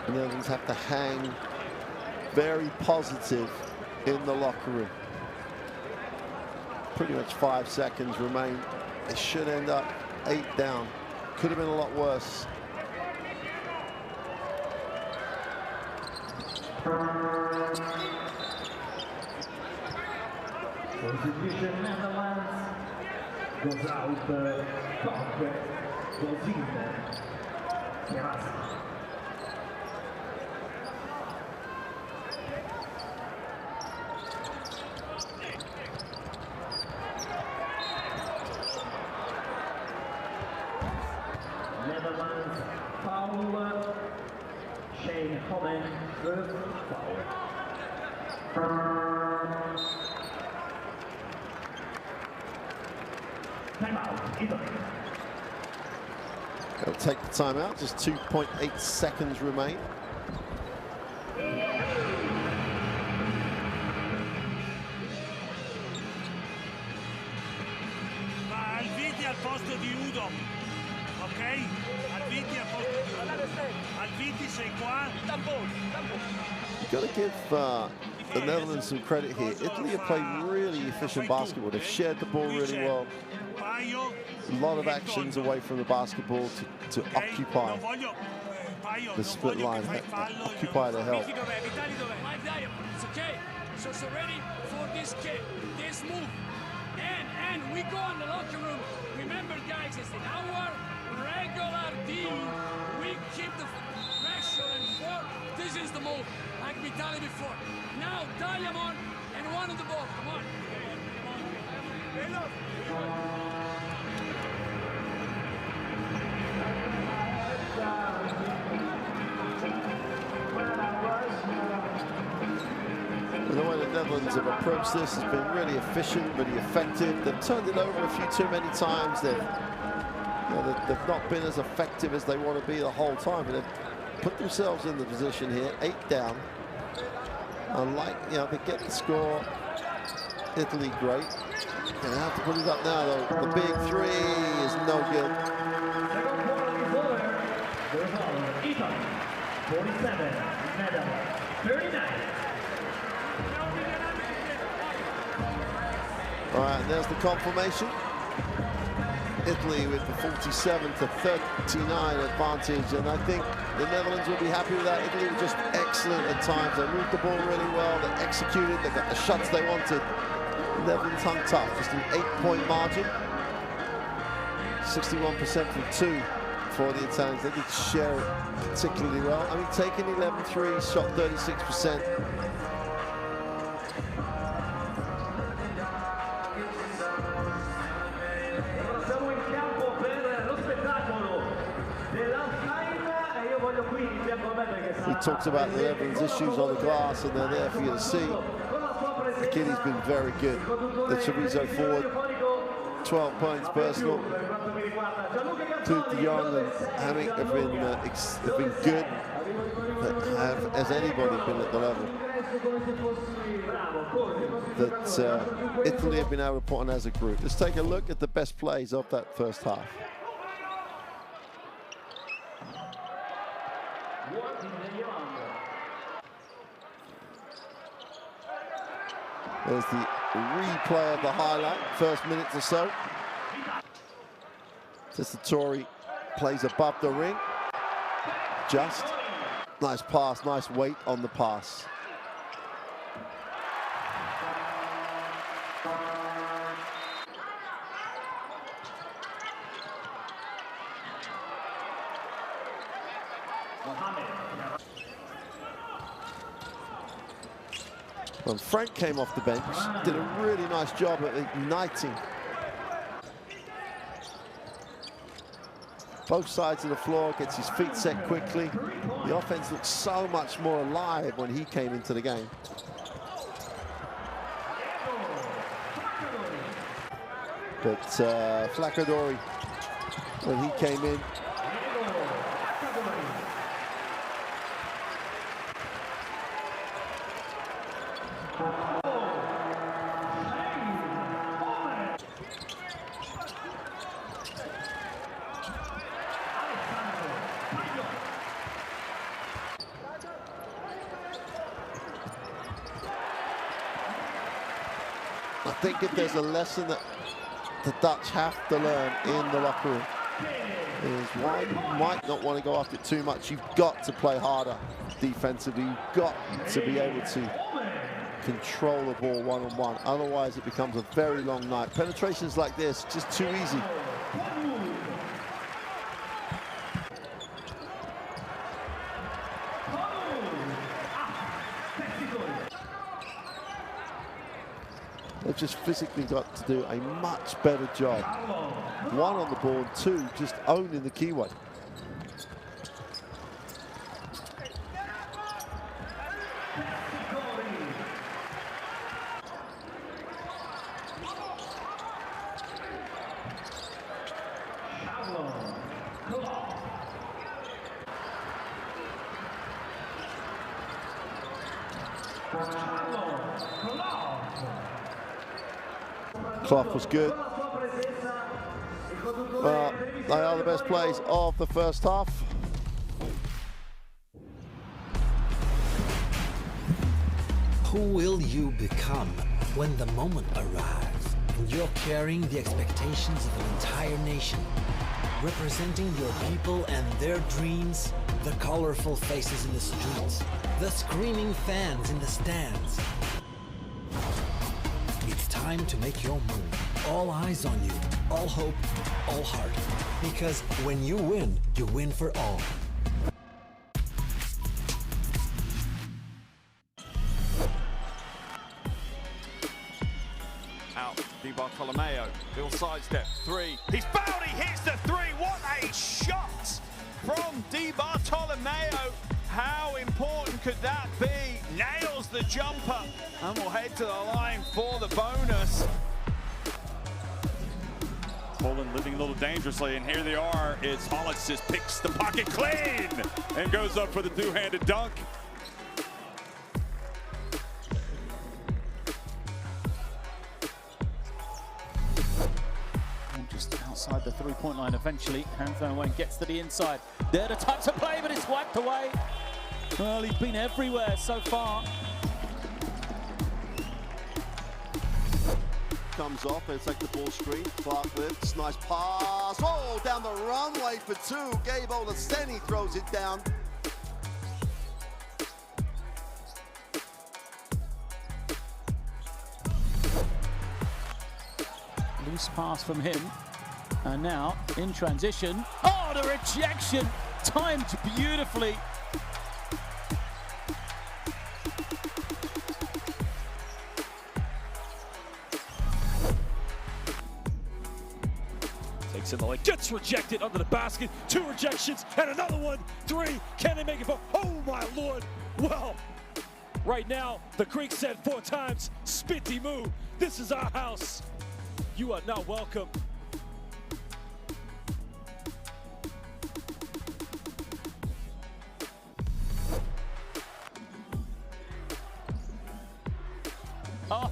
The Netherlands have to hang very positive in the locker room. Pretty much 5 seconds remain. It should end up 8 down. Could have been a lot worse. Substitution Netherlands goes out Koch, goes in Terrazzi. Netherlands foul. Shane Holland, first foul. Timeout, Italy. They'll take the timeout, just 2.8 seconds remain. Ma Alviti al posto di Udom, ok? Alviti al posto di Udom. Alviti sei qua. You've got to give the Netherlands some credit here. Italy have played really efficient basketball. They've shared the ball really well. A lot of actions away from the basketball to occupy the split line, occupy the help. It's okay. So ready for this kick, this move. And we go in the locker room. Remember, guys, it's in our regular deal. We keep the pressure and force. This is the move, like we done it before. Now, Diamond and one on the ball. Come on. And the way the Netherlands have approached this has been really efficient, really effective. They've turned it over a few too many times. They've not been as effective as they want to be the whole time, but they've put themselves in the position here, 8 down. Unlike, they get the score. Italy, great. They have to put it up now, though. The big 3 is no good. Italy, 47, Netherlands, 39. All right, and there's the confirmation. Italy with the 47 to 39 advantage, and I think the Netherlands will be happy with that. Italy were just excellent at times. They moved the ball really well, they executed, they got the shots they wanted. The Netherlands hung tough, just an 8-point margin. 61% from 2 for the Italians. They did share it particularly well. I mean, taking 11-3, shot 36%. We talked about the Netherlands' issues on the glass, and they're there for you to see. Achilles been very good. The Treviso forward, 12 points personal. Luke de Jong and Hamik have been good. But has anybody been at the level that Italy have been able to put on as a group? Let's take a look at the best plays of that first half. There's the replay of the highlight, first minute or so. Testatori plays above the ring. Just. Nice pass, nice weight on the pass. When Frank came off the bench, did a really nice job at igniting both sides of the floor, gets his feet set quickly. The offense looked so much more alive when he came into the game. But Flacadori, when he came in, I think if there's a lesson that the Dutch have to learn in the locker room is why you might not want to go after it too much. You've got to play harder defensively. You've got to be able to control the ball one-on-one. Otherwise, it becomes a very long night. Penetrations like this, just too easy. They've just physically got to do a much better job. 1 on the ball, 2 just owning the keyway. Clough was good. Well, they are the best plays of the first half. Who will you become when the moment arrives and you're carrying the expectations of an entire nation, representing your people and their dreams, the colorful faces in the streets, the screaming fans in the stands? It's time to make your move. All eyes on you, all hope, all heart. Because when you win for all. Out, the Bartolomeo. He'll sidestep. Three. He's fouled. He hits the three. What a shot from Di Bartolomeo. How important could that be? Nails the jumper and will head to the line for the bonus. Poland living a little dangerously, and here they are. It's Hollis just picks the pocket clean and goes up for the two-handed dunk. Just outside the three-point line eventually. Hands gets to the inside. There to touch the play, but it's wiped away. Well, he's been everywhere so far. Comes off, it's like the ball screen. Clark lifts, nice pass. Oh, down the runway for two. Gabe Olaseni throws it down. Loose pass from him. And now, in transition. Oh, the rejection! Timed beautifully. Takes in the leg, gets rejected under the basket. Two rejections and another one. Three. Can they make it? Oh my Lord! Well, right now the Greek said 4 times, "Spiti mu. This is our house. You are not welcome."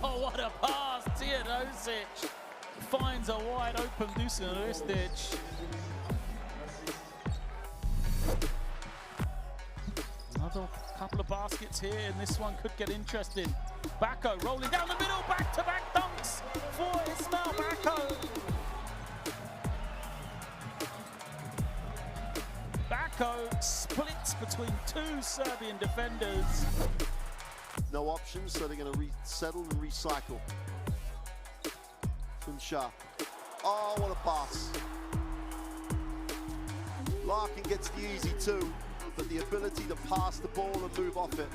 Oh, what a pass! Teodosic finds a wide open Dusan Ristic. Another couple of baskets here, and this one could get interesting. Bacco rolling down the middle, back-to-back dunks for Ismail Bacco. Bacco splits between 2 Serbian defenders. No options, so they're going to resettle and recycle. Funchar. Oh, what a pass. Larkin gets the easy two, but the ability to pass the ball and move off it.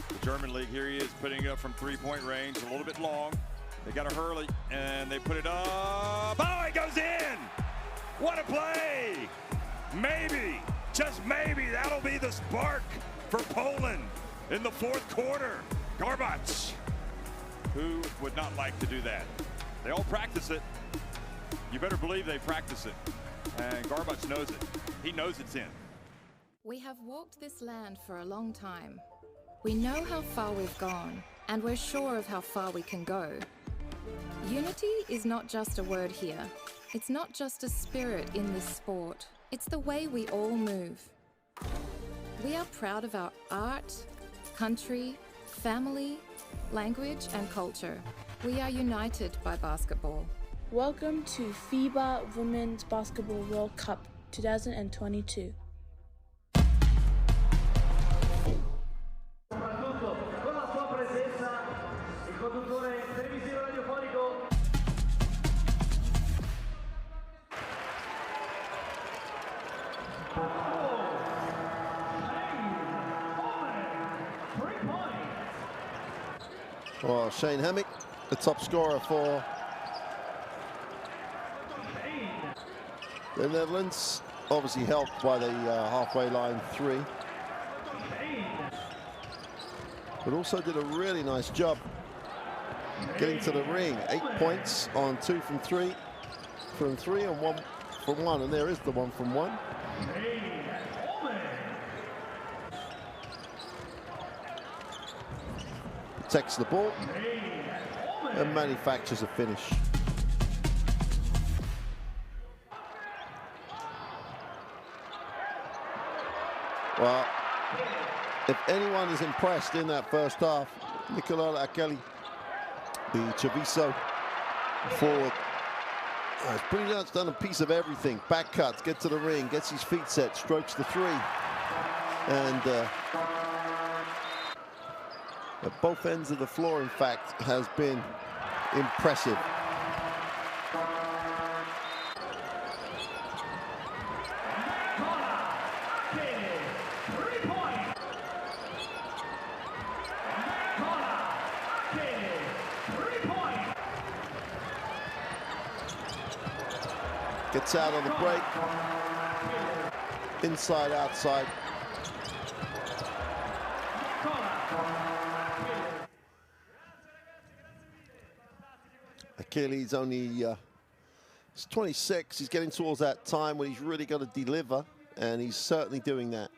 The German league, here he is putting it up from three-point range, a little bit long. They got a hurley, and they put it up. Oh, it goes in! What a play! Maybe, just maybe, that'll be the spark for Poland in the 4th quarter. Garbac. Who would not like to do that? They all practice it. You better believe they practice it. And Garbac knows it. He knows it's in. We have walked this land for a long time. We know how far we've gone, and we're sure of how far we can go. Unity is not just a word here. It's not just a spirit in this sport. It's the way we all move. We are proud of our art, country, family, language, and culture. We are united by basketball. Welcome to FIBA Women's Basketball World Cup 2022. Well, Shane Hammick, the top scorer for the Netherlands, obviously helped by the halfway line 3. But also did a really nice job getting to the ring. 8 points on 2 from 3, and 1 from 1, and there is the 1 from 1. Protects the ball and manufactures a finish. Well, if anyone is impressed in that first half, Nicola Akeli, the Treviso forward, has pretty much done a piece of everything. Back cuts, get to the ring, gets his feet set, strokes the 3, and at both ends of the floor, in fact, has been impressive. gets out on the break. Inside, outside. Achilles only he's 26. He's getting towards that time when he's really got to deliver, and he's certainly doing that.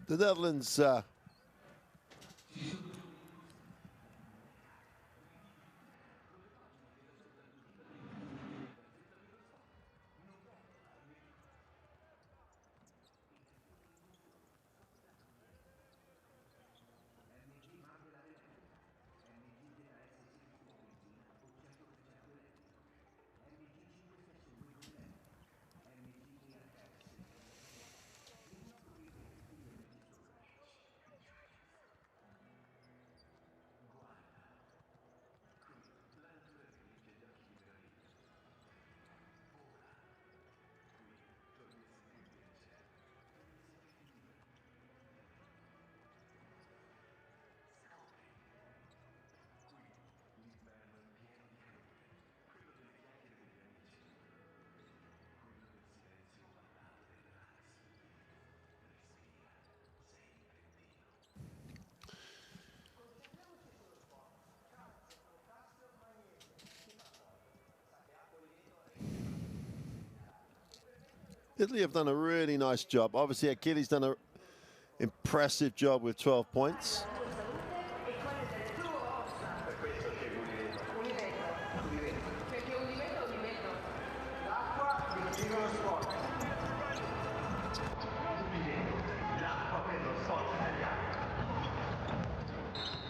The Netherlands Italy have done a really nice job. Obviously, Achilles done an impressive job with 12 points.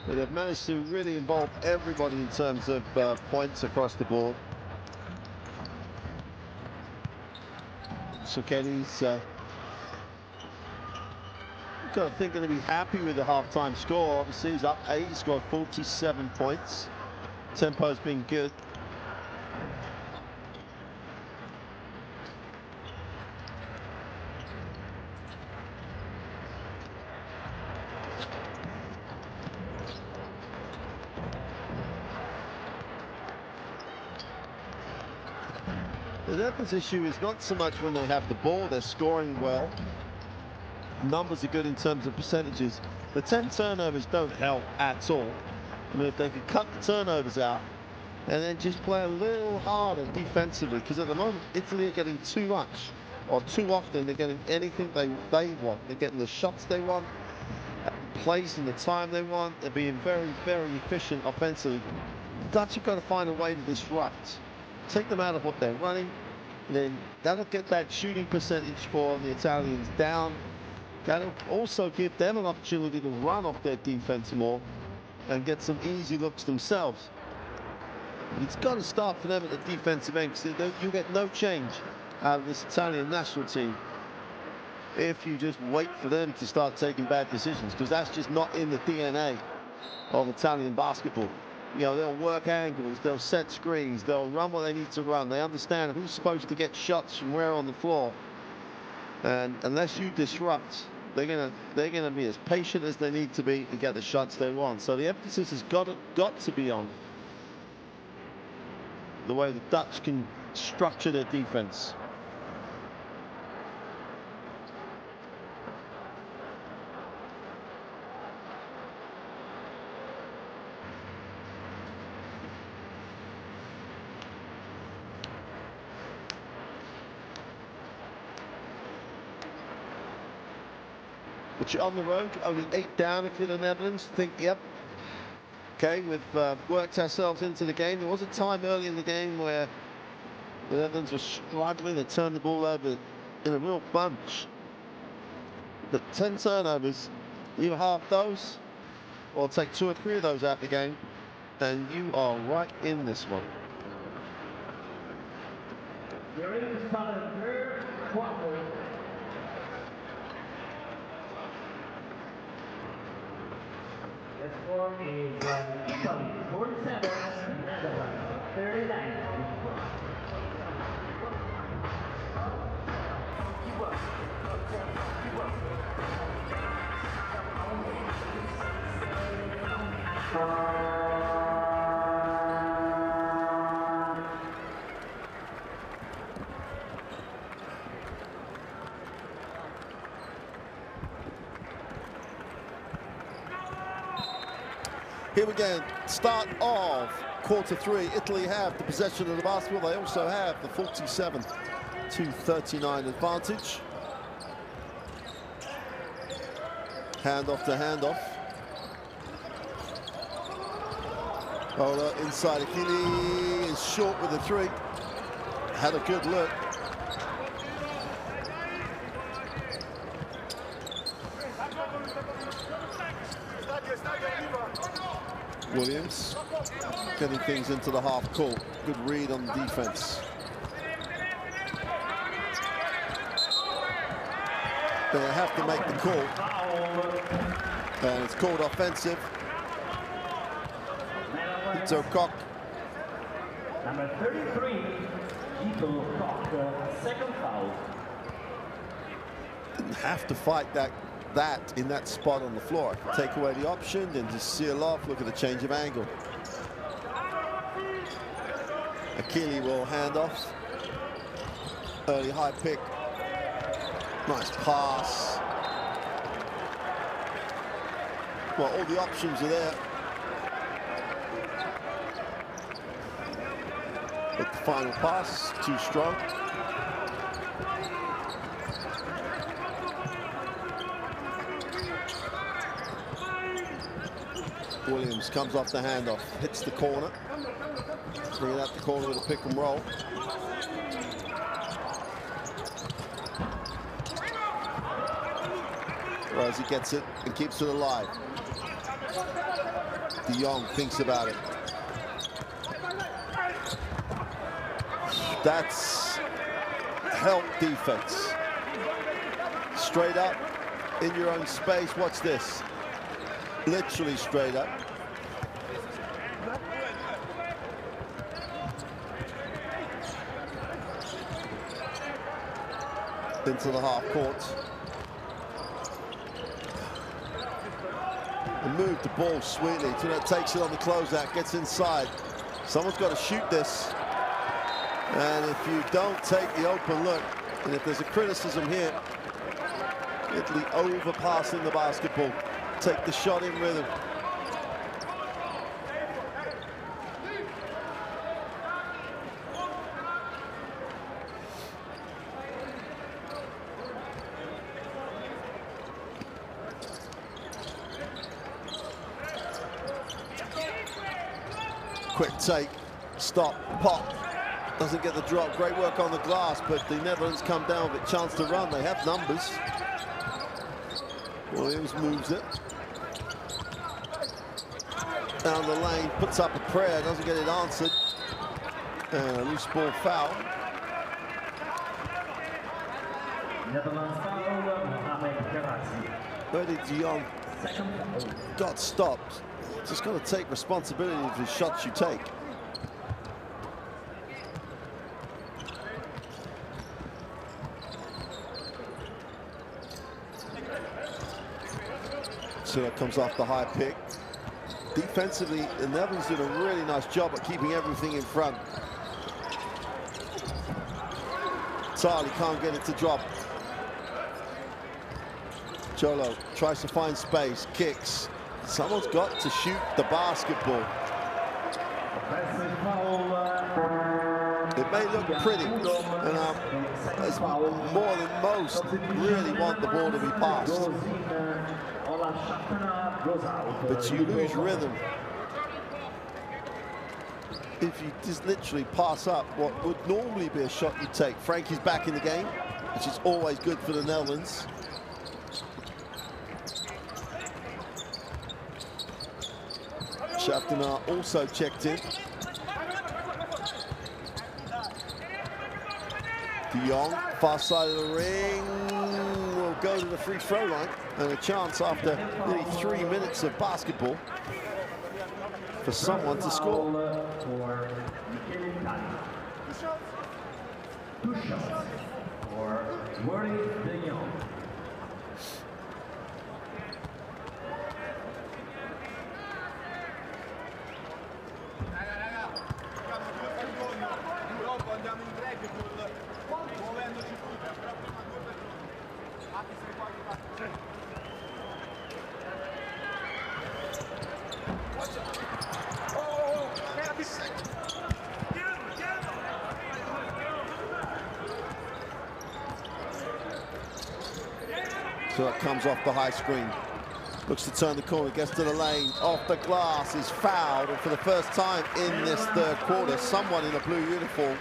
But they've managed to really involve everybody in terms of points across the board. So Kenny's got to think going to be happy with the halftime score. Obviously, he's up 8. He scored 47 points. Tempo's been good. The Netherlands' issue is not so much when they have the ball, they're scoring well. Numbers are good in terms of percentages. The 10 turnovers don't help at all. I mean, if they could cut the turnovers out and then just play a little harder defensively, because at the moment, Italy are getting too much, or too often they're getting anything they want. They're getting the shots they want, plays in the time they want. They're being very, very efficient offensively. The Dutch have got to find a way to disrupt. Take them out of what they're running, then that'll get that shooting percentage for the Italians down. That'll also give them an opportunity to run off their defense more and get some easy looks themselves. It's got to start for them at the defensive end, because you get no change out of this Italian national team if you just wait for them to start taking bad decisions, because that's just not in the DNA of Italian basketball. You know, they'll work angles, they'll set screens, they'll run what they need to run. They understand who's supposed to get shots from where on the floor. And unless you disrupt they're gonna be as patient as they need to be to get the shots they want. So the emphasis has got to be on the way the Dutch can structure their defense. But you're on the road, only 8 down if you're the Netherlands. Think, yep, okay, we've worked ourselves into the game. There was a time early in the game where the Netherlands were struggling to turn the ball over in a real bunch. The 10 turnovers, you halve those, or take 2 or 3 of those out of the game, and you are right in this one. You're in the third quarter. The score is Italy 47, Netherlands 39. Here we go, start of quarter 3. Italy have the possession of the basketball. They also have the 47-39 advantage. Handoff to handoff. Ola inside Akili is short with the 3. Had a good look. Williams getting things into the half court. Good read on the defense. They have to make the call. And it's called offensive. Ito Koch. Number 33, Ito Koch, second foul. Didn't have to fight that in that spot on the floor. Take away the option, then just seal off. Look at the change of angle. Akili will hand off. Early high pick. Nice pass. Well, all the options are there. But the final pass, too strong. Williams comes off the handoff, hits the corner. Bring it out the corner with a pick and roll. Rosie gets it and keeps it alive. De Jong thinks about it. That's help defense. Straight up in your own space. Watch this. Literally straight up. Into the half court. And move the ball sweetly. Tunet takes it on the closeout, gets inside. Someone's got to shoot this. And if you don't take the open look, and if there's a criticism here, Italy overpassing the basketball. Take the shot in rhythm. Quick take, stop, pop. Doesn't get the drop. Great work on the glass, but the Netherlands come down with a chance to run. They have numbers. Williams moves it. Down the lane, puts up a prayer, doesn't get it answered. And a loose ball foul. Netherlands foul, Mohamed Karazi. Where did De Jong got stopped? Just got to take responsibility of the shots you take. Silla comes off the high pick. Defensively, the Netherlands did a really nice job at keeping everything in front. Tali can't get it to drop. Cholo tries to find space, kicks. Someone's got to shoot the basketball. It may look pretty, and it's more than most really want the ball to be passed. But you lose rhythm if you just literally pass up what would normally be a shot you take. Frankie's back in the game, which is always good for the Netherlands. Schaftenaar also checked in. De Jong, far side of the ring, will go to the free throw line, and a chance after nearly 3 minutes of basketball for someone to score. Two shots for De Jong. So it comes off the high screen. Looks to turn the corner, gets to the lane, off the glass, is fouled, and for the first time in this third quarter, someone in a blue uniform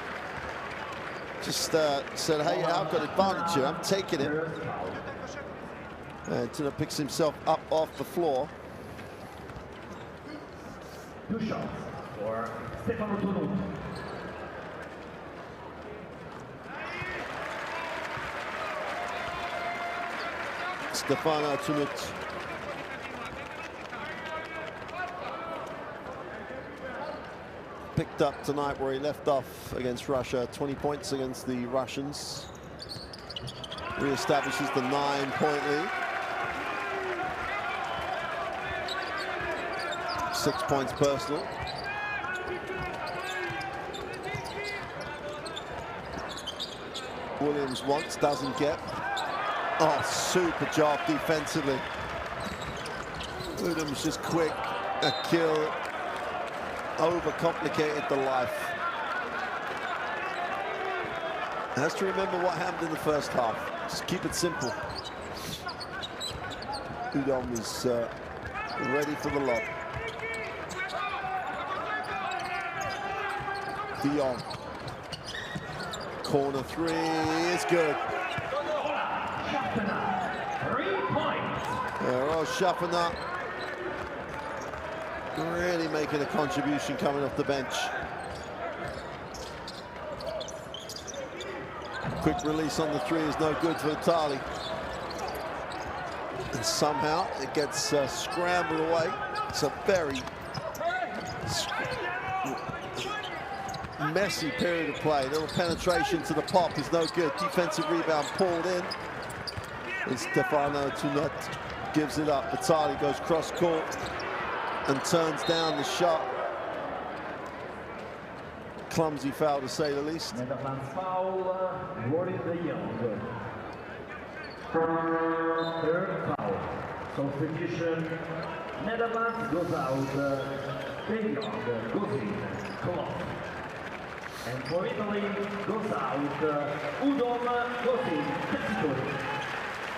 just said, hey, I've got advantage here, I'm taking it. And Tuna picks himself up off the floor. Two shots for Stefano Tunut. Stefano Tunut. Picked up tonight where he left off against Russia, 20 points against the Russians. Re-establishes the 9-point lead. 6 points personal. Williams once, doesn't get. Oh, super job defensively. Williams just quick, a kill, overcomplicated the life. Has to remember what happened in the first half. Just keep it simple. Udom is ready for the lob. De Jong. Corner three is good. 3 points. Schaftenaar really making a contribution coming off the bench. Quick release on the three is no good for Tali. And somehow it gets scrambled away. It's a very messy period of play. Little penetration to the pop is no good. Defensive rebound pulled in. And Stefano Tunut gives it up. Tali goes cross court and turns down the shot. Clumsy foul to say the least. Netherlands foul, De Jong. Third foul. Substitution. Netherlands goes out. De Jong goes in. Clock. And for Italy goes out. Udom goes in. Tessitore.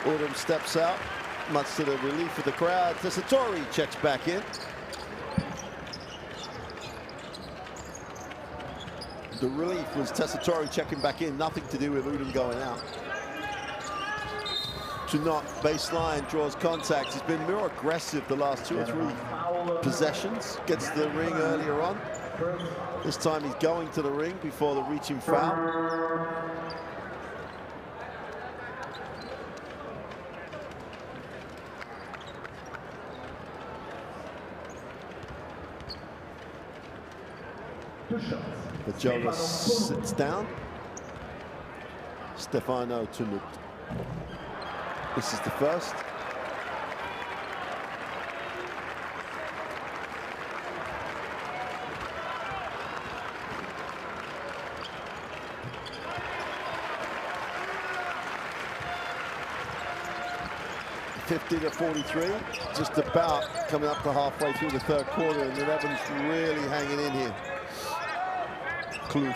Udom steps out, much to the relief of the crowd. Tessitore checks back in. The relief was Tessitore checking back in, nothing to do with Udom going out. Tunut baseline, draws contact. He's been more aggressive the last 2 or 3 possessions. Gets to the ring earlier on. This time he's going to the ring before the reaching foul. But Jonas sits down. Stefano Tunut. This is the first. 50-43, just about coming up to halfway through the third quarter, and the Netherlands really hanging in here. Kloof.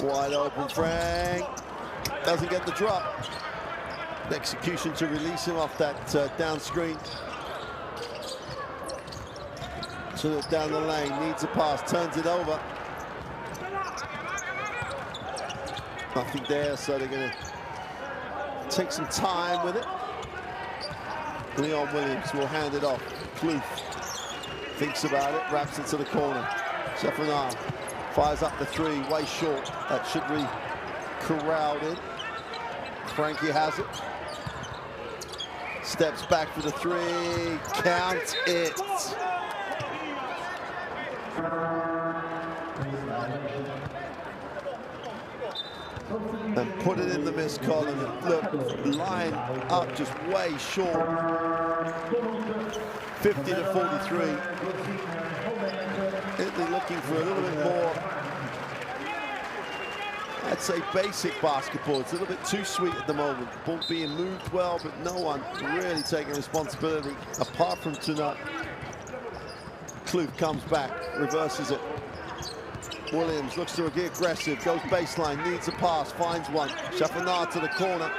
Wide open, Frank. Doesn't get the drop. Execution to release him off that down screen. Down the lane, needs a pass, turns it over. Nothing there, so they're going to take some time with it. Leon Williams will hand it off. Kloof thinks about it, wraps it to the corner. Cheffenard fires up the three, way short. That should be corralled in. Frankie has it. Steps back for the three, count it. And put it in the missed column. Look, line up just way short. 50-43. Italy looking for a little bit more, I'd say, basic basketball. It's a little bit too sweet at the moment. Ball being moved well, but no one really taking responsibility apart from Tunut. Kloof comes back, reverses it. Williams looks to get aggressive, goes baseline, needs a pass, finds one. Cheffenard to the corner.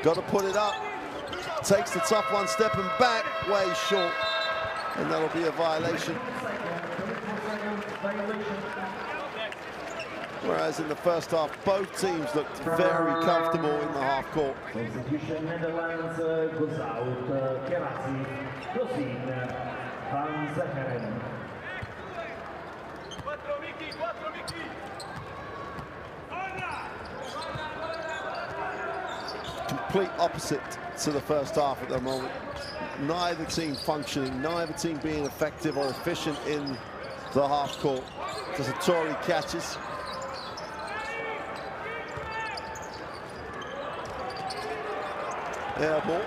Got to put it up. Takes the tough one, stepping back, way short. And that'll be a violation. Whereas in the first half, both teams looked very comfortable in the half court. Execution Netherlands goes out. Kerazzi goes in. Van Zecheren. Complete opposite to the first half at the moment. Neither team functioning, neither team being effective or efficient in the half court. Tessitore catches. Air ball.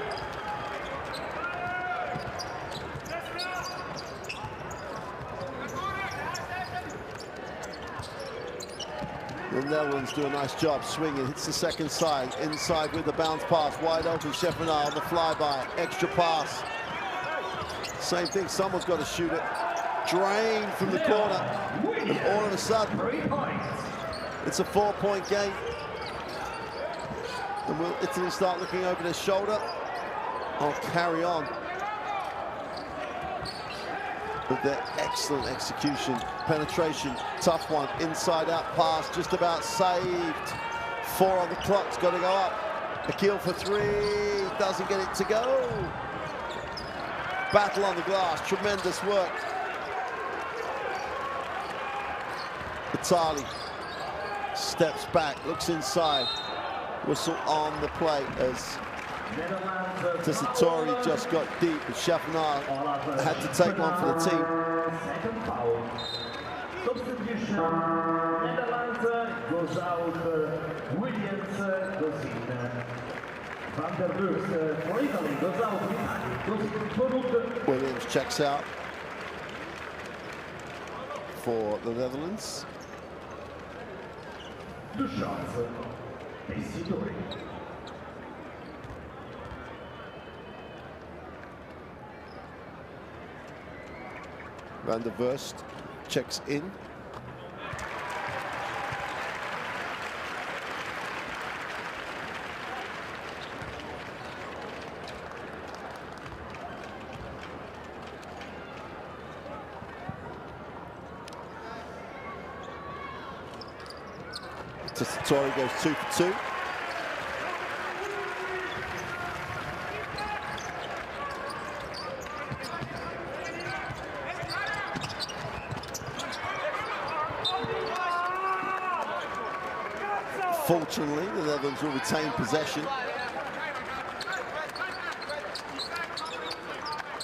The Netherlands do a nice job swinging, hits the second side, inside with the bounce pass, wide open, Cheffenard on the flyby, extra pass. Same thing, someone's got to shoot it. Drain from the corner, and all of a sudden, it's a 4-point game. And will Italy start looking over their shoulder? Or carry on with their excellent execution, penetration, tough one, inside out pass, just about saved. 4 on the clock's got to go up. Akil for 3, doesn't get it to go. Battle on the glass, tremendous work. Vitali steps back, looks inside. Whistle on the play as Tessitore just got deep, but Cheffenard had to take one for the team. Second foul. Substitution. Netherlands goes out. Williams goes in. Van der Bus for Italy goes out. Williams checks out for the Netherlands. Two shots. Tessitore. Van der Wurst checks in. Tessitore goes 2 for 2. Fortunately, the Netherlands will retain possession.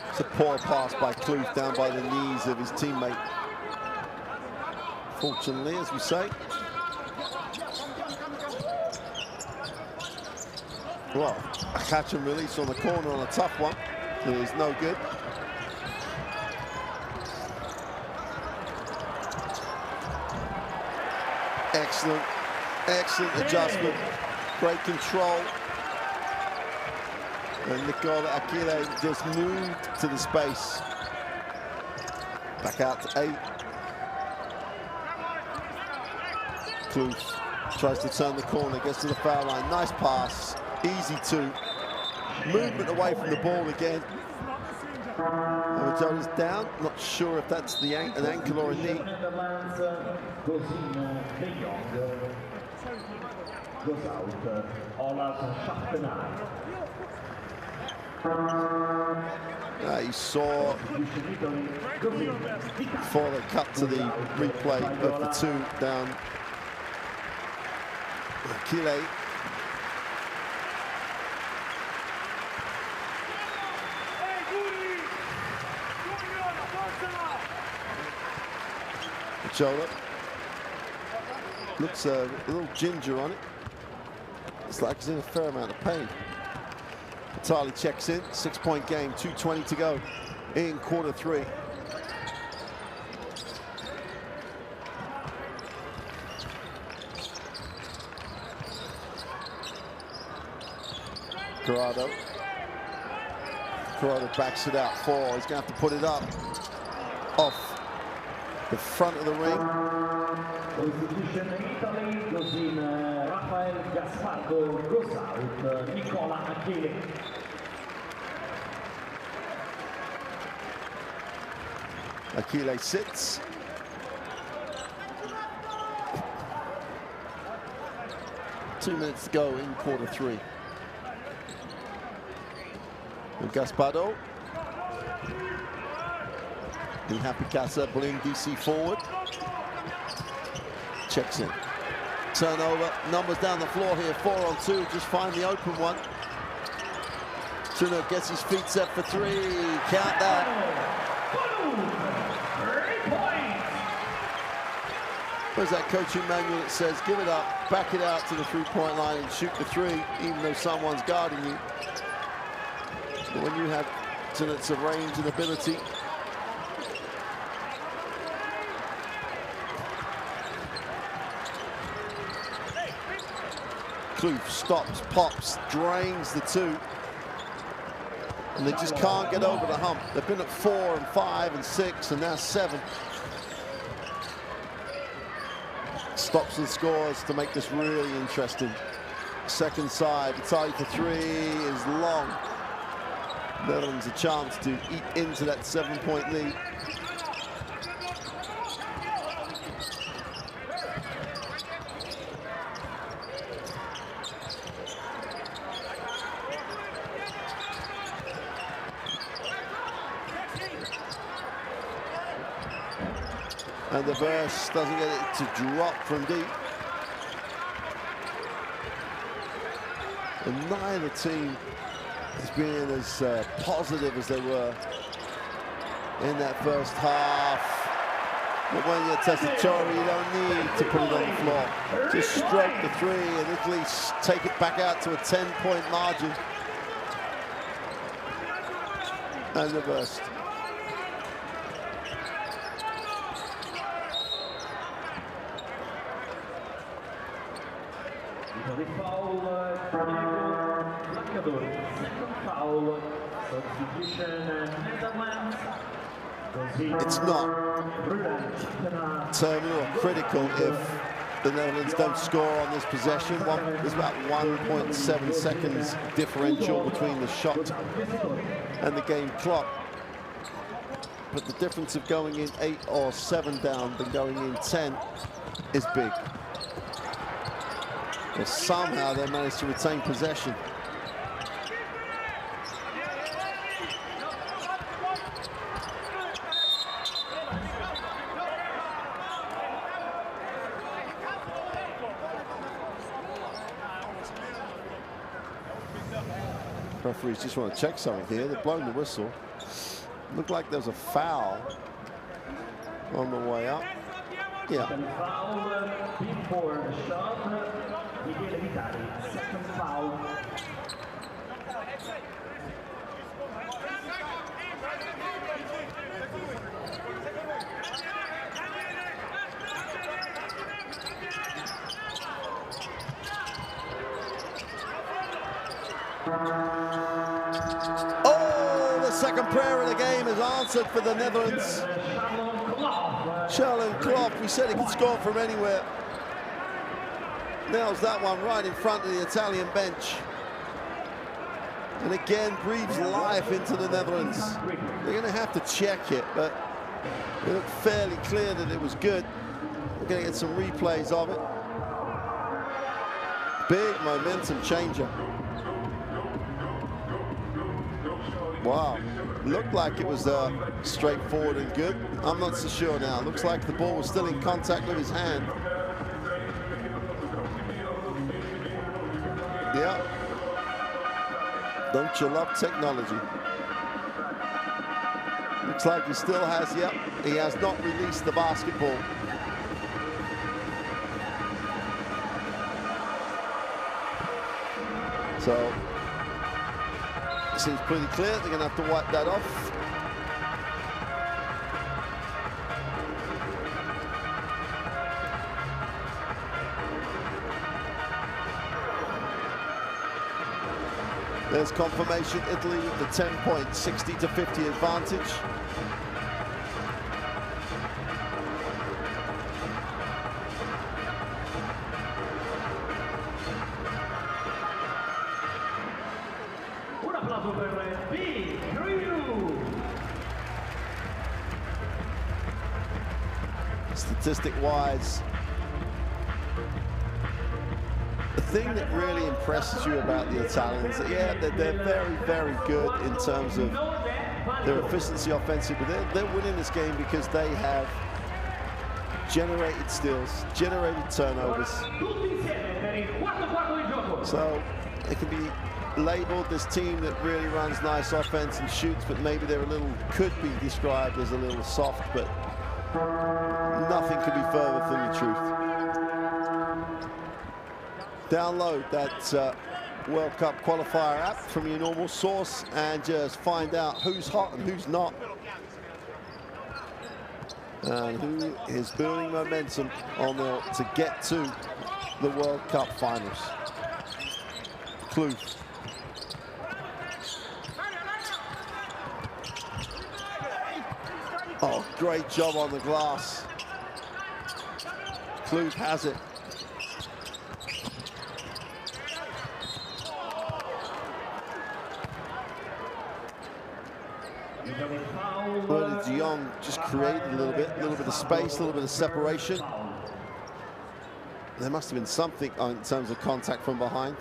It's a poor pass by Kloof down by the knees of his teammate. Fortunately, as we say. Well, a catch and release on the corner on a tough one. It is no good. Excellent. Excellent adjustment. great control. And Nicola Achille just moved to the space. Back out to 8. Kloof tries to turn the corner, gets to the foul line. Nice pass, easy 2. Movement away from the ball again. Jonas down, not sure if that's an ankle or a knee. You saw before they cut to the replay of the 2 down. Achille. Shoulder. Looks a little ginger on it. It's like he's in a fair amount of pain. Vitali checks in, 6-point game, 2:20 to go in quarter 3. Corrado backs it out 4. He's going to have to put it up off the front of the ring. Achille sits. Two minutes to go in quarter 3. And Gaspardo. The happy Casa pulling DC forward. Checks in. Turnover. Numbers down the floor here. 4 on 2. Just find the open one. Tuno gets his feet set for 3. Count that. There's that coaching manual that says give it up, back it out to the 3-point line and shoot the 3, even though someone's guarding you. But when you have minutes of range and ability, Kloof stops, pops, drains the 2. And they just can't get over the hump. They've been at 4 and 5 and 6 and now 7. Stops and scores to make this really interesting. Second side, Vitali for 3 is long. Netherlands a chance to eat into that 7-point lead. And the verse doesn't get it to drop from deep. And neither team has been as positive as they were in that first half. But when you're Tessitore, you don't need to put it on the floor. Just stroke the 3 and Italy take it back out to a 10-point margin. And reversed. It's not terminal or critical if the Netherlands don't score on this possession. There's about 1.7 seconds differential between the shot and the game clock. But the difference of going in 8 or 7 down than going in 10 is big. But somehow they managed to retain possession. Referees just want to check something here. They're blowing the whistle. Looked like there's a foul on the way up. Yeah. Before the shot, Michele Vitali, second foul. Oh, the second prayer of the game is answered for the Netherlands. Charlotte Klopp, we said he could score from anywhere. Nails that one right in front of the Italian bench. And again, breathes life into the Netherlands. They're going to have to check it, but it looked fairly clear that it was good. We're going to get some replays of it. Big momentum changer. Wow, looked like it was straightforward and good. I'm not so sure now. Looks like the ball was still in contact with his hand. Yeah. Don't you love technology? Looks like he still has, yep, he has not released the basketball. So, seems pretty clear. They're going to have to wipe that off. There's confirmation. Italy with the 10 points, 60-50 advantage. Statistic-wise, the thing that really impresses you about the Italians, yeah, they're very, very good in terms of their efficiency offensively, but they're winning this game because they have generated steals, generated turnovers. So they can be labeled this team that really runs nice offense and shoots, but maybe they're a little, could be described as a little soft, but nothing could be further from the truth. Download that World Cup qualifier app from your normal source and just find out who's hot and who's not. And who is building momentum on to get to the World Cup finals. Kloof. Oh, great job on the glass. Kloof has it. Well, De Jong just created a little bit of space, a little bit of separation. There must have been something in terms of contact from behind.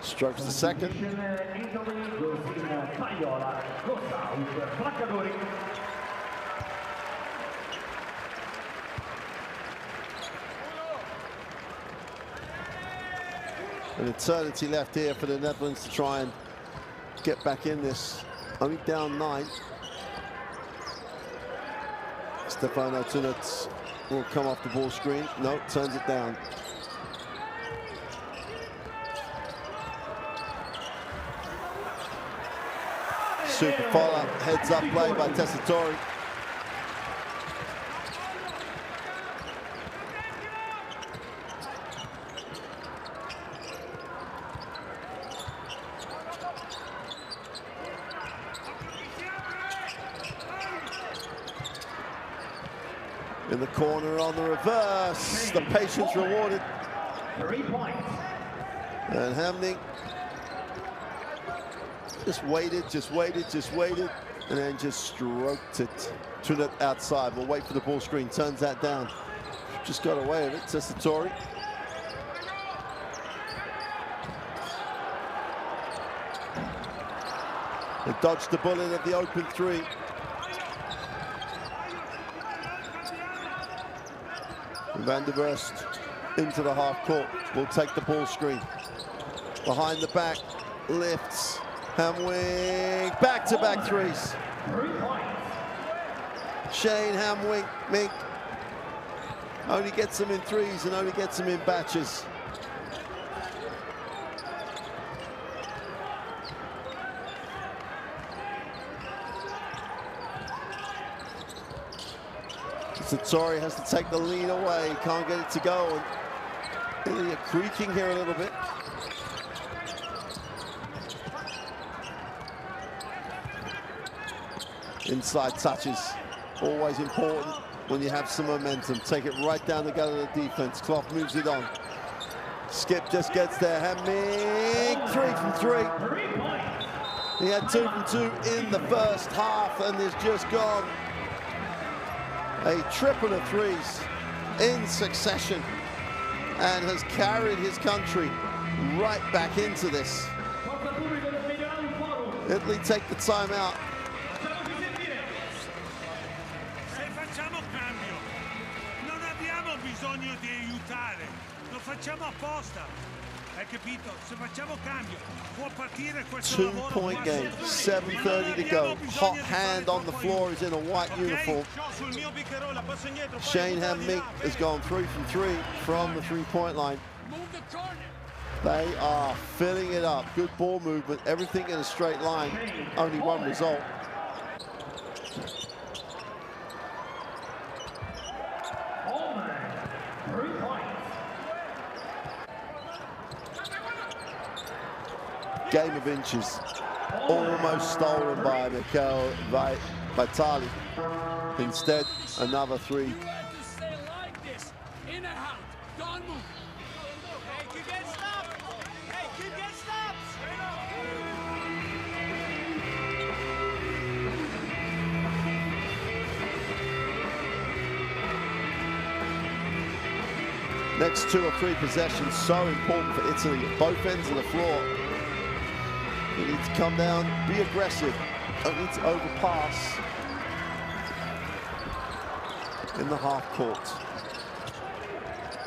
Strokes the second. An eternity left here for the Netherlands to try and get back in this. Only down 9. Stefano Tunut will come off the ball screen. No, turns it down. Super follow-up, heads-up play by Tessitore. In the corner on the reverse, the patience rewarded. 3 points. And Hamning just waited, and then just stroked it to the outside. We'll wait for the ball screen, turns that down. Just got away with it, Tessitore. They dodged the bullet at the open 3. Van der Burst into the half court, will take the ball screen. Behind the back, lifts, Hamwing, back-to-back threes. Shane Hamwing only gets them in threes and only gets them in batches. Satori has to take the lead away, can't get it to go. And they're creaking here a little bit. Inside touches, always important when you have some momentum. Take it right down the gut of the defense. Clough moves it on. Skip just gets there. Hamwing, 3 from 3. He had 2 from 2 in the first half and has just gone a triple of threes in succession and has carried his country right back into this. Italy take the timeout. Se facciamo cambio, non abbiamo bisogno di aiutare, lo facciamo apposta. Hai capito? Se facciamo cambio, può partire questo lavoro. 2-point game, 7:30 to go. Hot hand on the floor, is in a white uniform. Shane Hamwing has gone 3 from 3 from the three-point line. They are filling it up. Good ball movement, everything in a straight line. Only one result. Game of inches, almost stolen by Mikhail Vitali. Instead, another 3. Next 2 or 3 possessions, so important for Italy at both ends of the floor. You need to come down, be aggressive, don't need to overpass in the half court.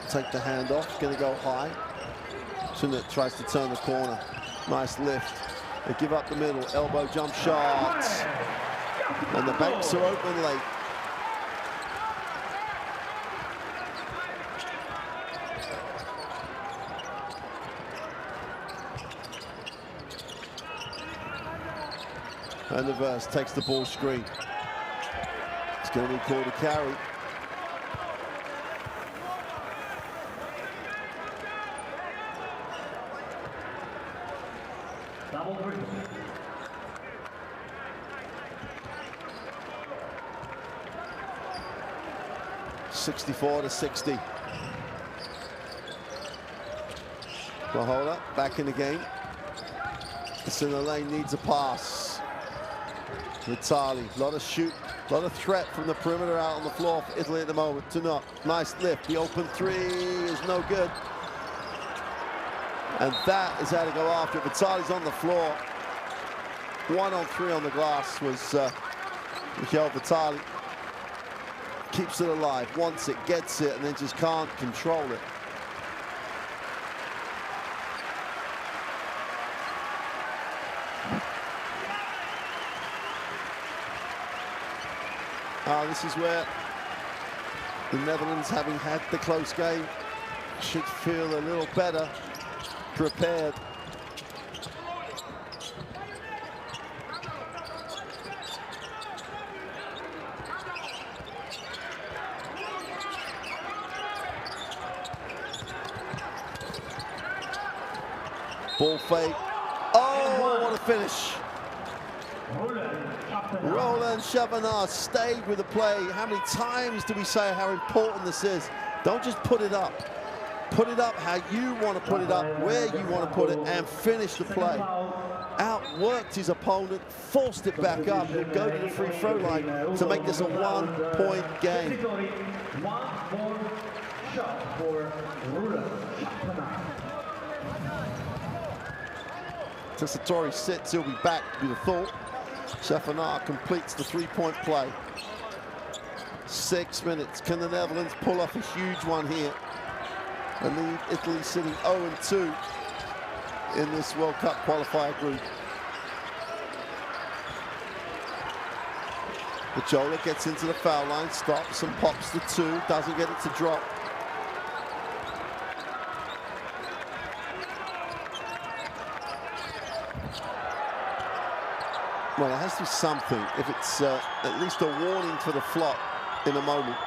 Take the hand off, gonna go high. Sunit tries to turn the corner, nice lift. They give up the middle, elbow jump shots. And the banks are open late. And the verse takes the ball screen. It's going to be called a carry. Double three. 64-60. Wahola back in the game. It's in the lane, needs a pass. Vitali, a lot of shoot, a lot of threat from the perimeter out on the floor for Italy at the moment. Tunot, nice lift. The open 3 is no good. And that is how to go after it. Vitali's on the floor. 1 on 3 on the glass was Mikhail Vitali. Keeps it alive, wants it, gets it, and then just can't control it. This is where the Netherlands, having had the close game, should feel a little better prepared. Ball fake. Oh, what a finish. Roland Chavanard stayed with the play. How many times do we say how important this is? Don't just put it up. Put it up how you want to put it up, where you want to put it, and finish the play. Outworked his opponent, forced it back up, and go to the free throw line to make this a 1-point game. One more shot for Roland Chavanard. Tessitore sits, he'll be back, you'd have thought. Chavanard completes the 3-point play. 6 minutes. Can the Netherlands pull off a huge one here and leave Italy sitting 0-2 in this World Cup qualifier group? Pachola gets into the foul line, stops and pops the two, doesn't get it to drop. Well, it has to be something, if it's at least a warning for the flop in a moment.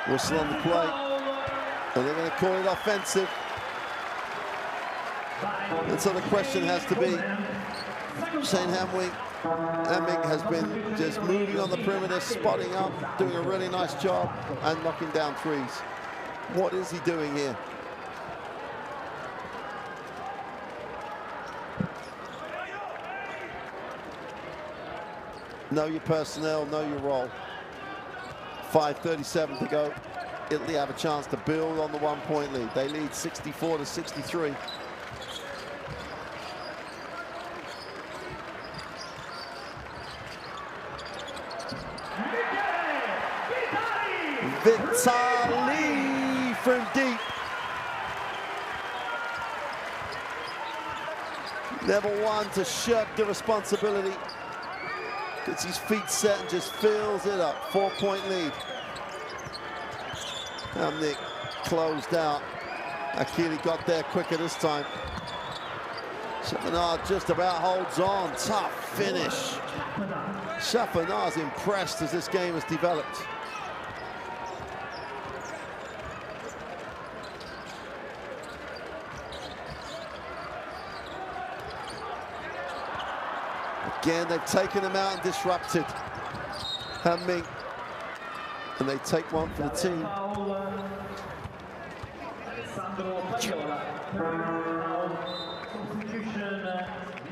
Whistle on the play, and they're going to call it offensive. And so the question has to be, Shane Hamwick has been just moving on the perimeter, spotting up, doing a really nice job, and knocking down threes. What is he doing here? Know your personnel, know your role. 5:37 to go. Italy have a chance to build on the 1-point lead. They lead 64-63. Vitali from deep. Never one to shirk the responsibility. Gets his feet set and just fills it up. 4-point lead. Hamnick closed out. Akili got there quicker this time. Chafanard just about holds on. Tough finish. Chafanard's impressed as this game has developed. Again, they've taken him out and disrupted Hamnick. And they take one for the team. Substitution,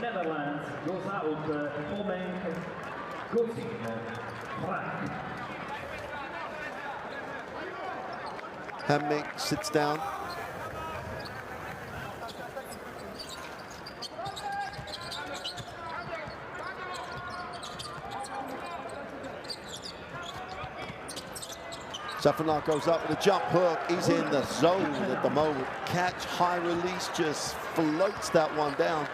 Netherlands goes out. Hamnick sits down. Chafanard goes up with a jump hook. He's in the zone at the moment. Catch, high release, just floats that one down.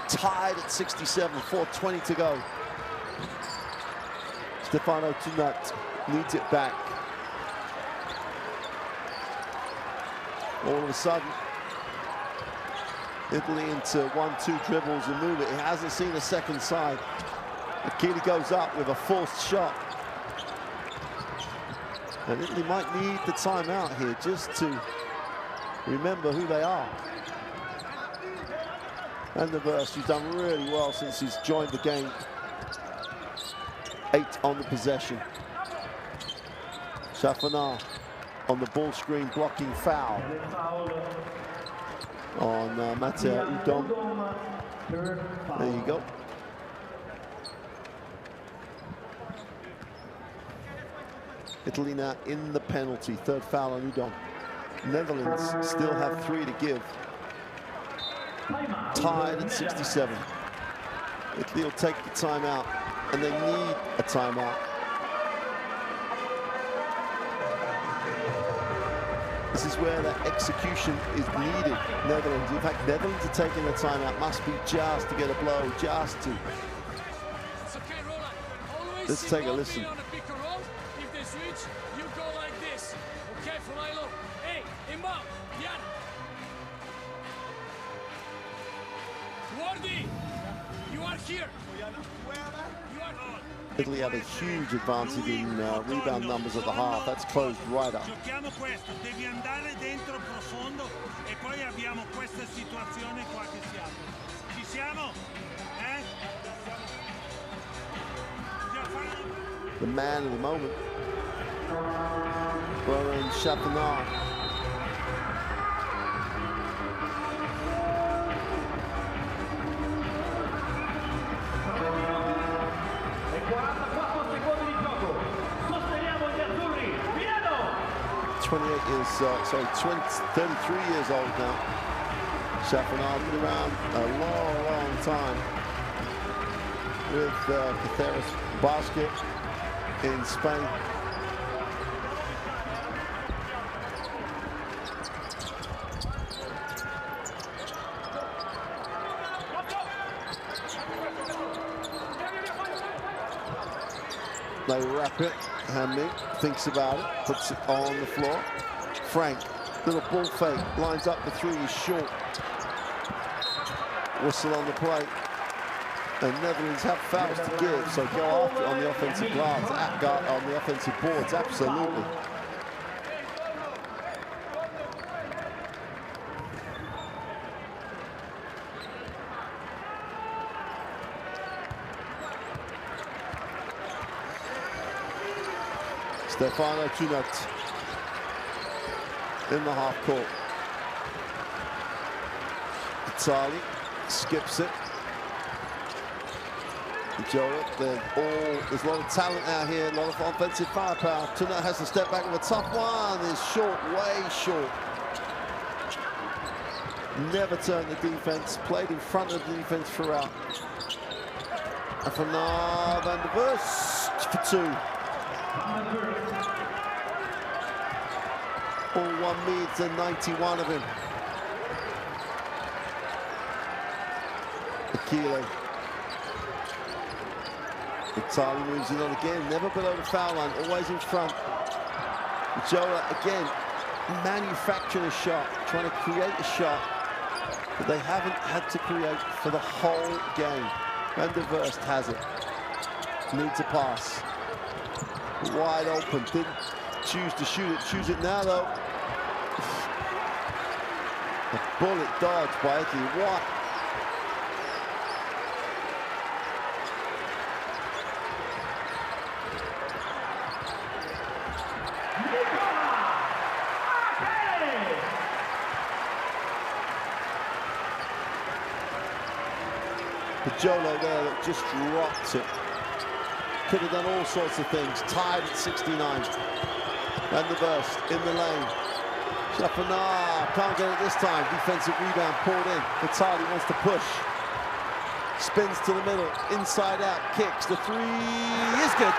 Tied at 67, 4:20 to go. Stefano Tunat needs it back. All of a sudden, Italy into 1-2 dribbles and move it. He hasn't seen a second side. Akili goes up with a forced shot. And Italy might need the timeout here just to remember who they are. And the verse, who's done really well since he's joined the game. 8 on the possession. Chafanard on the ball screen, blocking foul on Matteo Udom. There you go. Italy now in the penalty, third foul on Udom. Netherlands still have 3 to give. Tied at 67. Italy will take the timeout, and they need a timeout. This is where that execution is needed. Netherlands, in fact, Netherlands are taking the timeout. Must be just to get a blow, just to. Let's take a listen. Italy have a huge advantage in rebound numbers at the half. That's closed right up. Giochiamo questo, devi andare dentro profondo e poi abbiamo questa situazione qua che siamo. Ci siamo? The man of the moment. Roland Chafanard. Sorry, 33 years old now. Chafanard been around a long, long time with Caceres Basket in Spain. They wrap it. Hammy thinks about it, puts it on the floor. Frank, little ball fake, lines up the three, is short. Whistle on the plate. And Netherlands have fouls to give, so go after it on the offensive glass, on the offensive boards, absolutely. Stefano Tunut in the half court. Italy skips it. There's a lot of talent out here, a lot of offensive firepower. Tunut has to step back with a tough one. Is short, way short. Never turned the defense, played in front of the defense throughout. And from now, Van der Burst for two. All 1 meter 91 of him. Akile. Italy moves it on again, never below the foul line, always in front. Jola again, manufacturing a shot, trying to create a shot that they haven't had to create for the whole game. Van der Burst has it. Needs a pass. Wide open, didn't choose to shoot it. Choose it now though. A bullet dodged by Italy. What? The Jolo there that just dropped it. Could have done all sorts of things. Tied at 69. Van der Burst in the lane. Chapanard can't get it this time. Defensive rebound pulled in. Italy wants to push. Spins to the middle. Inside out. Kicks. The three is good.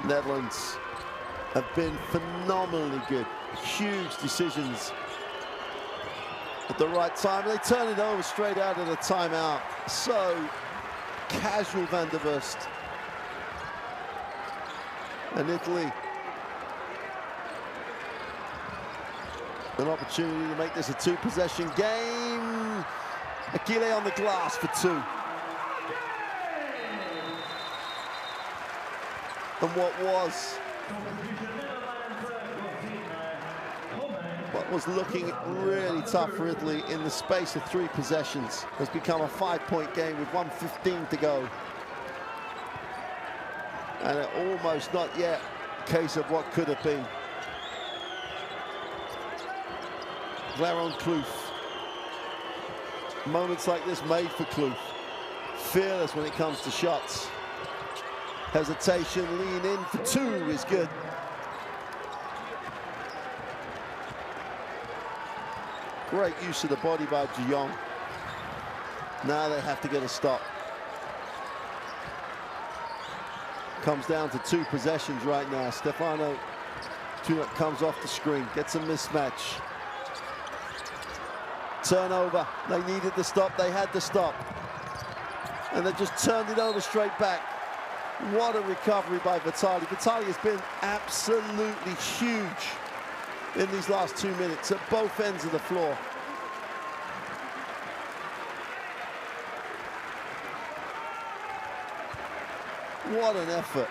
Netherlands have been phenomenally good. Huge decisions at the right time. They turn it over straight out of the timeout. So casual, Van der Burst. And Italy, an opportunity to make this a two-possession game. Akile on the glass for two. And what was looking really tough for Italy in the space of three possessions has become a 5-point game with 1:15 to go. And it almost not yet a case of what could have been. Laron Kloof. Moments like this made for Kloof. Fearless when it comes to shots. Hesitation, lean in for two is good. Great use of the body by De Jong. Now they have to get a stop. Comes down to two possessions right now. Stefano Tunuk comes off the screen, gets a mismatch. Turnover, they needed the stop, they had the stop. And they just turned it over straight back. What a recovery by Vitali. Vitali has been absolutely huge in these last 2 minutes at both ends of the floor. What an effort.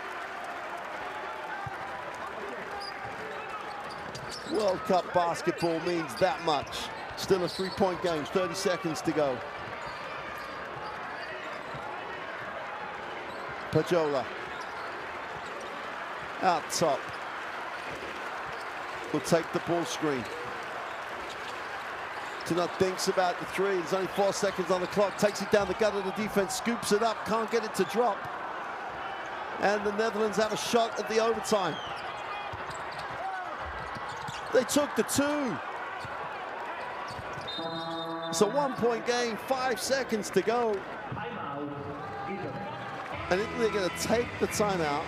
World Cup basketball means that much. Still a 3-point game, 30 seconds to go. Pajola. Out top. Will take the ball screen. Tunuk thinks about the three. There's only 4 seconds on the clock. Takes it down the gut of the defense, scoops it up, can't get it to drop. And the Netherlands have a shot at the overtime. They took the two. It's a 1-point game, 5 seconds to go. And Italy are going to take the timeout,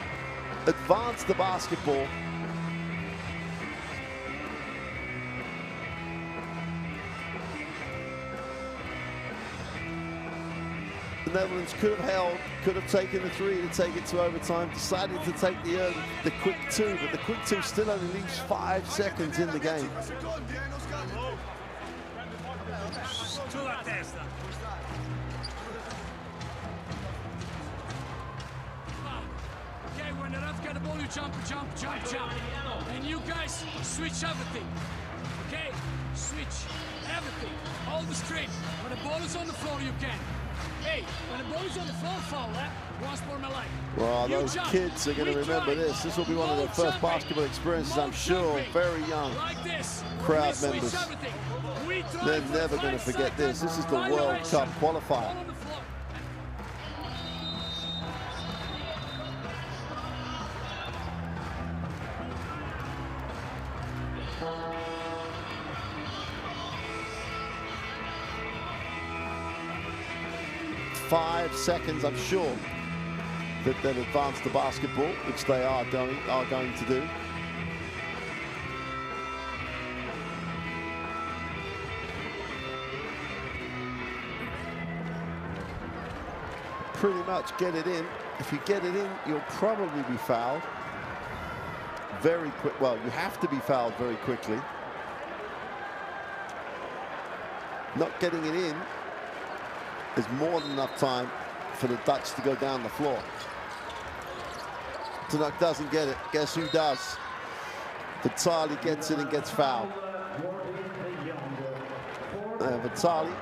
advance the basketball. The Netherlands could have held, could have taken the three to take it to overtime, decided to take the quick two, but the quick two still only leaves 5 seconds in the game. Okay, when the ref got the ball, you jump, jump, jump, jump. And you guys switch everything. Okay? Switch everything. All the straight. When the ball is on the floor, you can. Hey, when the ball is on the floor, foul, once for my life. Well, those kids are going to remember this. This will be one of their first basketball experiences, I'm sure. Very young crowd members. They're never going to forget this. This is the World Cup qualifier. .5 seconds, I'm sure, that they'll advance the basketball, which they are going to do. Pretty much get it in. If you get it in, you'll probably be fouled very quick. Well, you have to be fouled very quickly. Not getting it in is more than enough time for the Dutch to go down the floor. Tunuk doesn't get it. Guess who does? Vitali gets it and gets fouled. Vitali,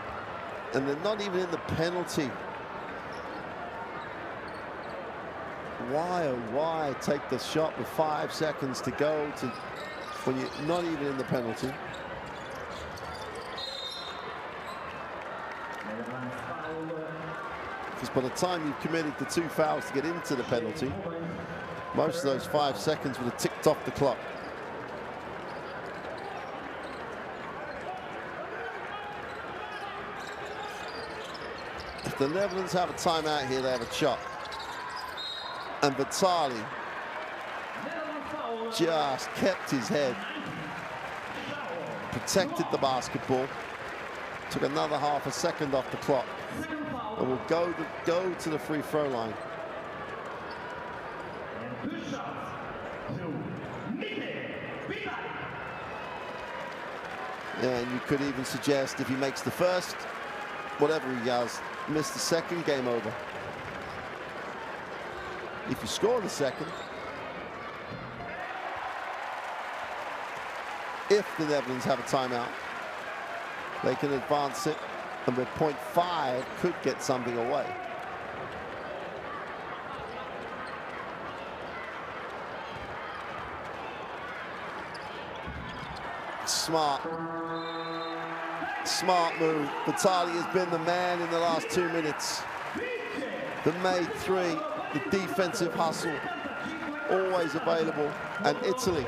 and they're not even in the penalty. Why, oh why take the shot with 5 seconds to go when you're not even in the penalty? Because by the time you've committed the 2 fouls to get into the penalty, most of those 5 seconds would have ticked off the clock. If the Netherlands have a timeout here, they have a shot. And Vitali just kept his head, protected the basketball, took another half a second off the clock, and will go to the free throw line. And you could even suggest if he makes the first, whatever he does, miss the second, game over. If you score the second, if the Netherlands have a timeout, they can advance it, and with .5 could get something away. Smart move. Vitali has been the man in the last 2 minutes. The made three, the defensive hustle, always available. And Italy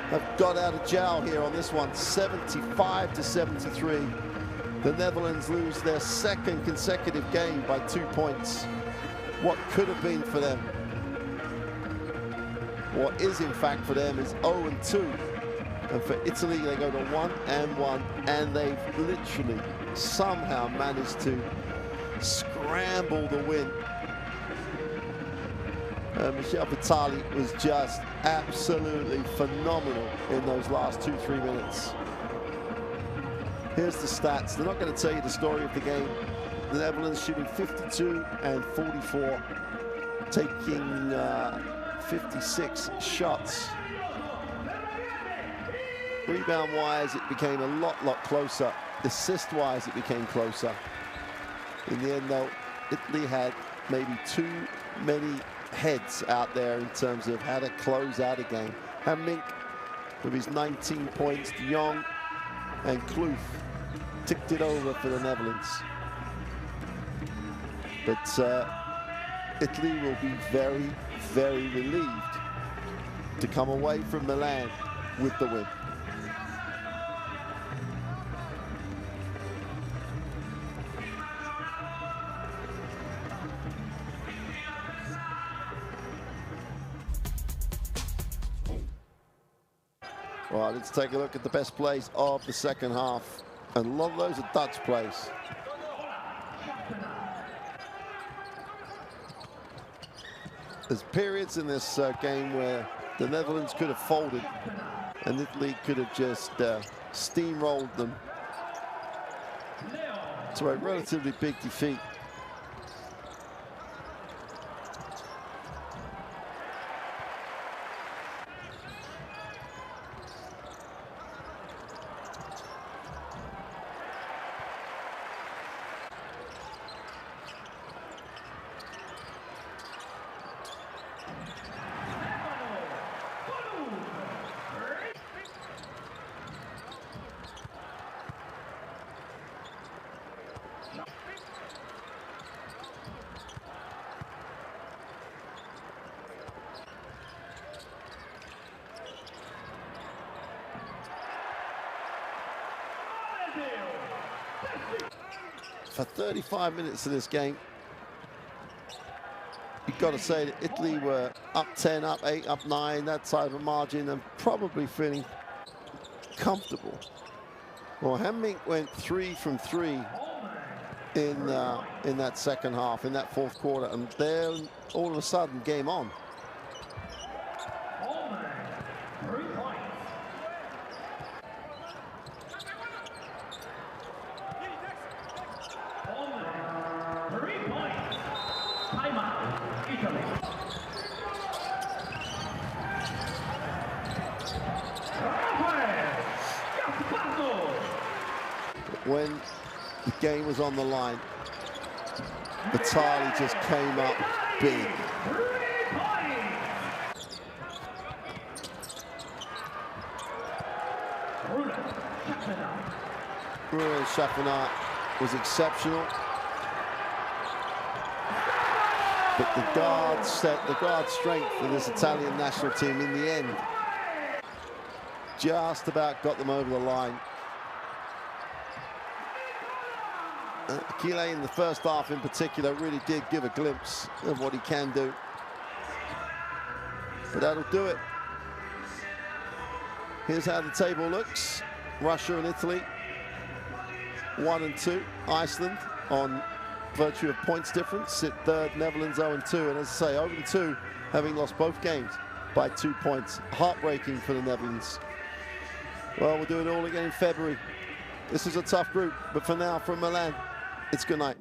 have got out of jail here on this one, 75-73. The Netherlands lose their second consecutive game by 2 points. What could have been for them? what is in fact for them is 0-2. And for Italy, they go to 1-1, and they've literally somehow managed to scramble the win. Michel Vitali was just absolutely phenomenal in those last 2-3 minutes. Here's the stats. They're not going to tell you the story of the game. The Netherlands shooting 52 and 44, taking 56 shots. Rebound-wise, it became a lot closer. Assist-wise, it became closer. In the end, though, Italy had maybe too many heads out there in terms of how to close out a game. Hamming with his 19 points, De Jong and Kloof ticked it over for the Netherlands. But Italy will be very, very relieved to come away from Milan with the win. All right, let's take a look at the best plays of the second half. And a lot of those are Dutch plays. There's periods in this game where the Netherlands could have folded and Italy could have just steamrolled them to a relatively big defeat. For 35 minutes of this game, you've got to say that Italy were up 10, up 8, up 9, that side of a margin, and probably feeling comfortable. Well, Hamming went 3 from 3 in that second half, in that fourth quarter, and then all of a sudden, game on. When the game was on the line, Vitali just came up big. Ruben Chaffenat was exceptional, but the guard strength for this Italian national team in the end just about got them over the line. Achille in the first half in particular really did give a glimpse of what he can do. But that'll do it. Here's how the table looks. Russia and Italy, 1 and 2. Iceland, on virtue of points difference, sit third. Netherlands 0 and 2. And as I say, 0 and 2, having lost both games by 2 points. Heartbreaking for the Netherlands. Well, we'll do it all again in February. This is a tough group, but for now, from Milan, it's good night.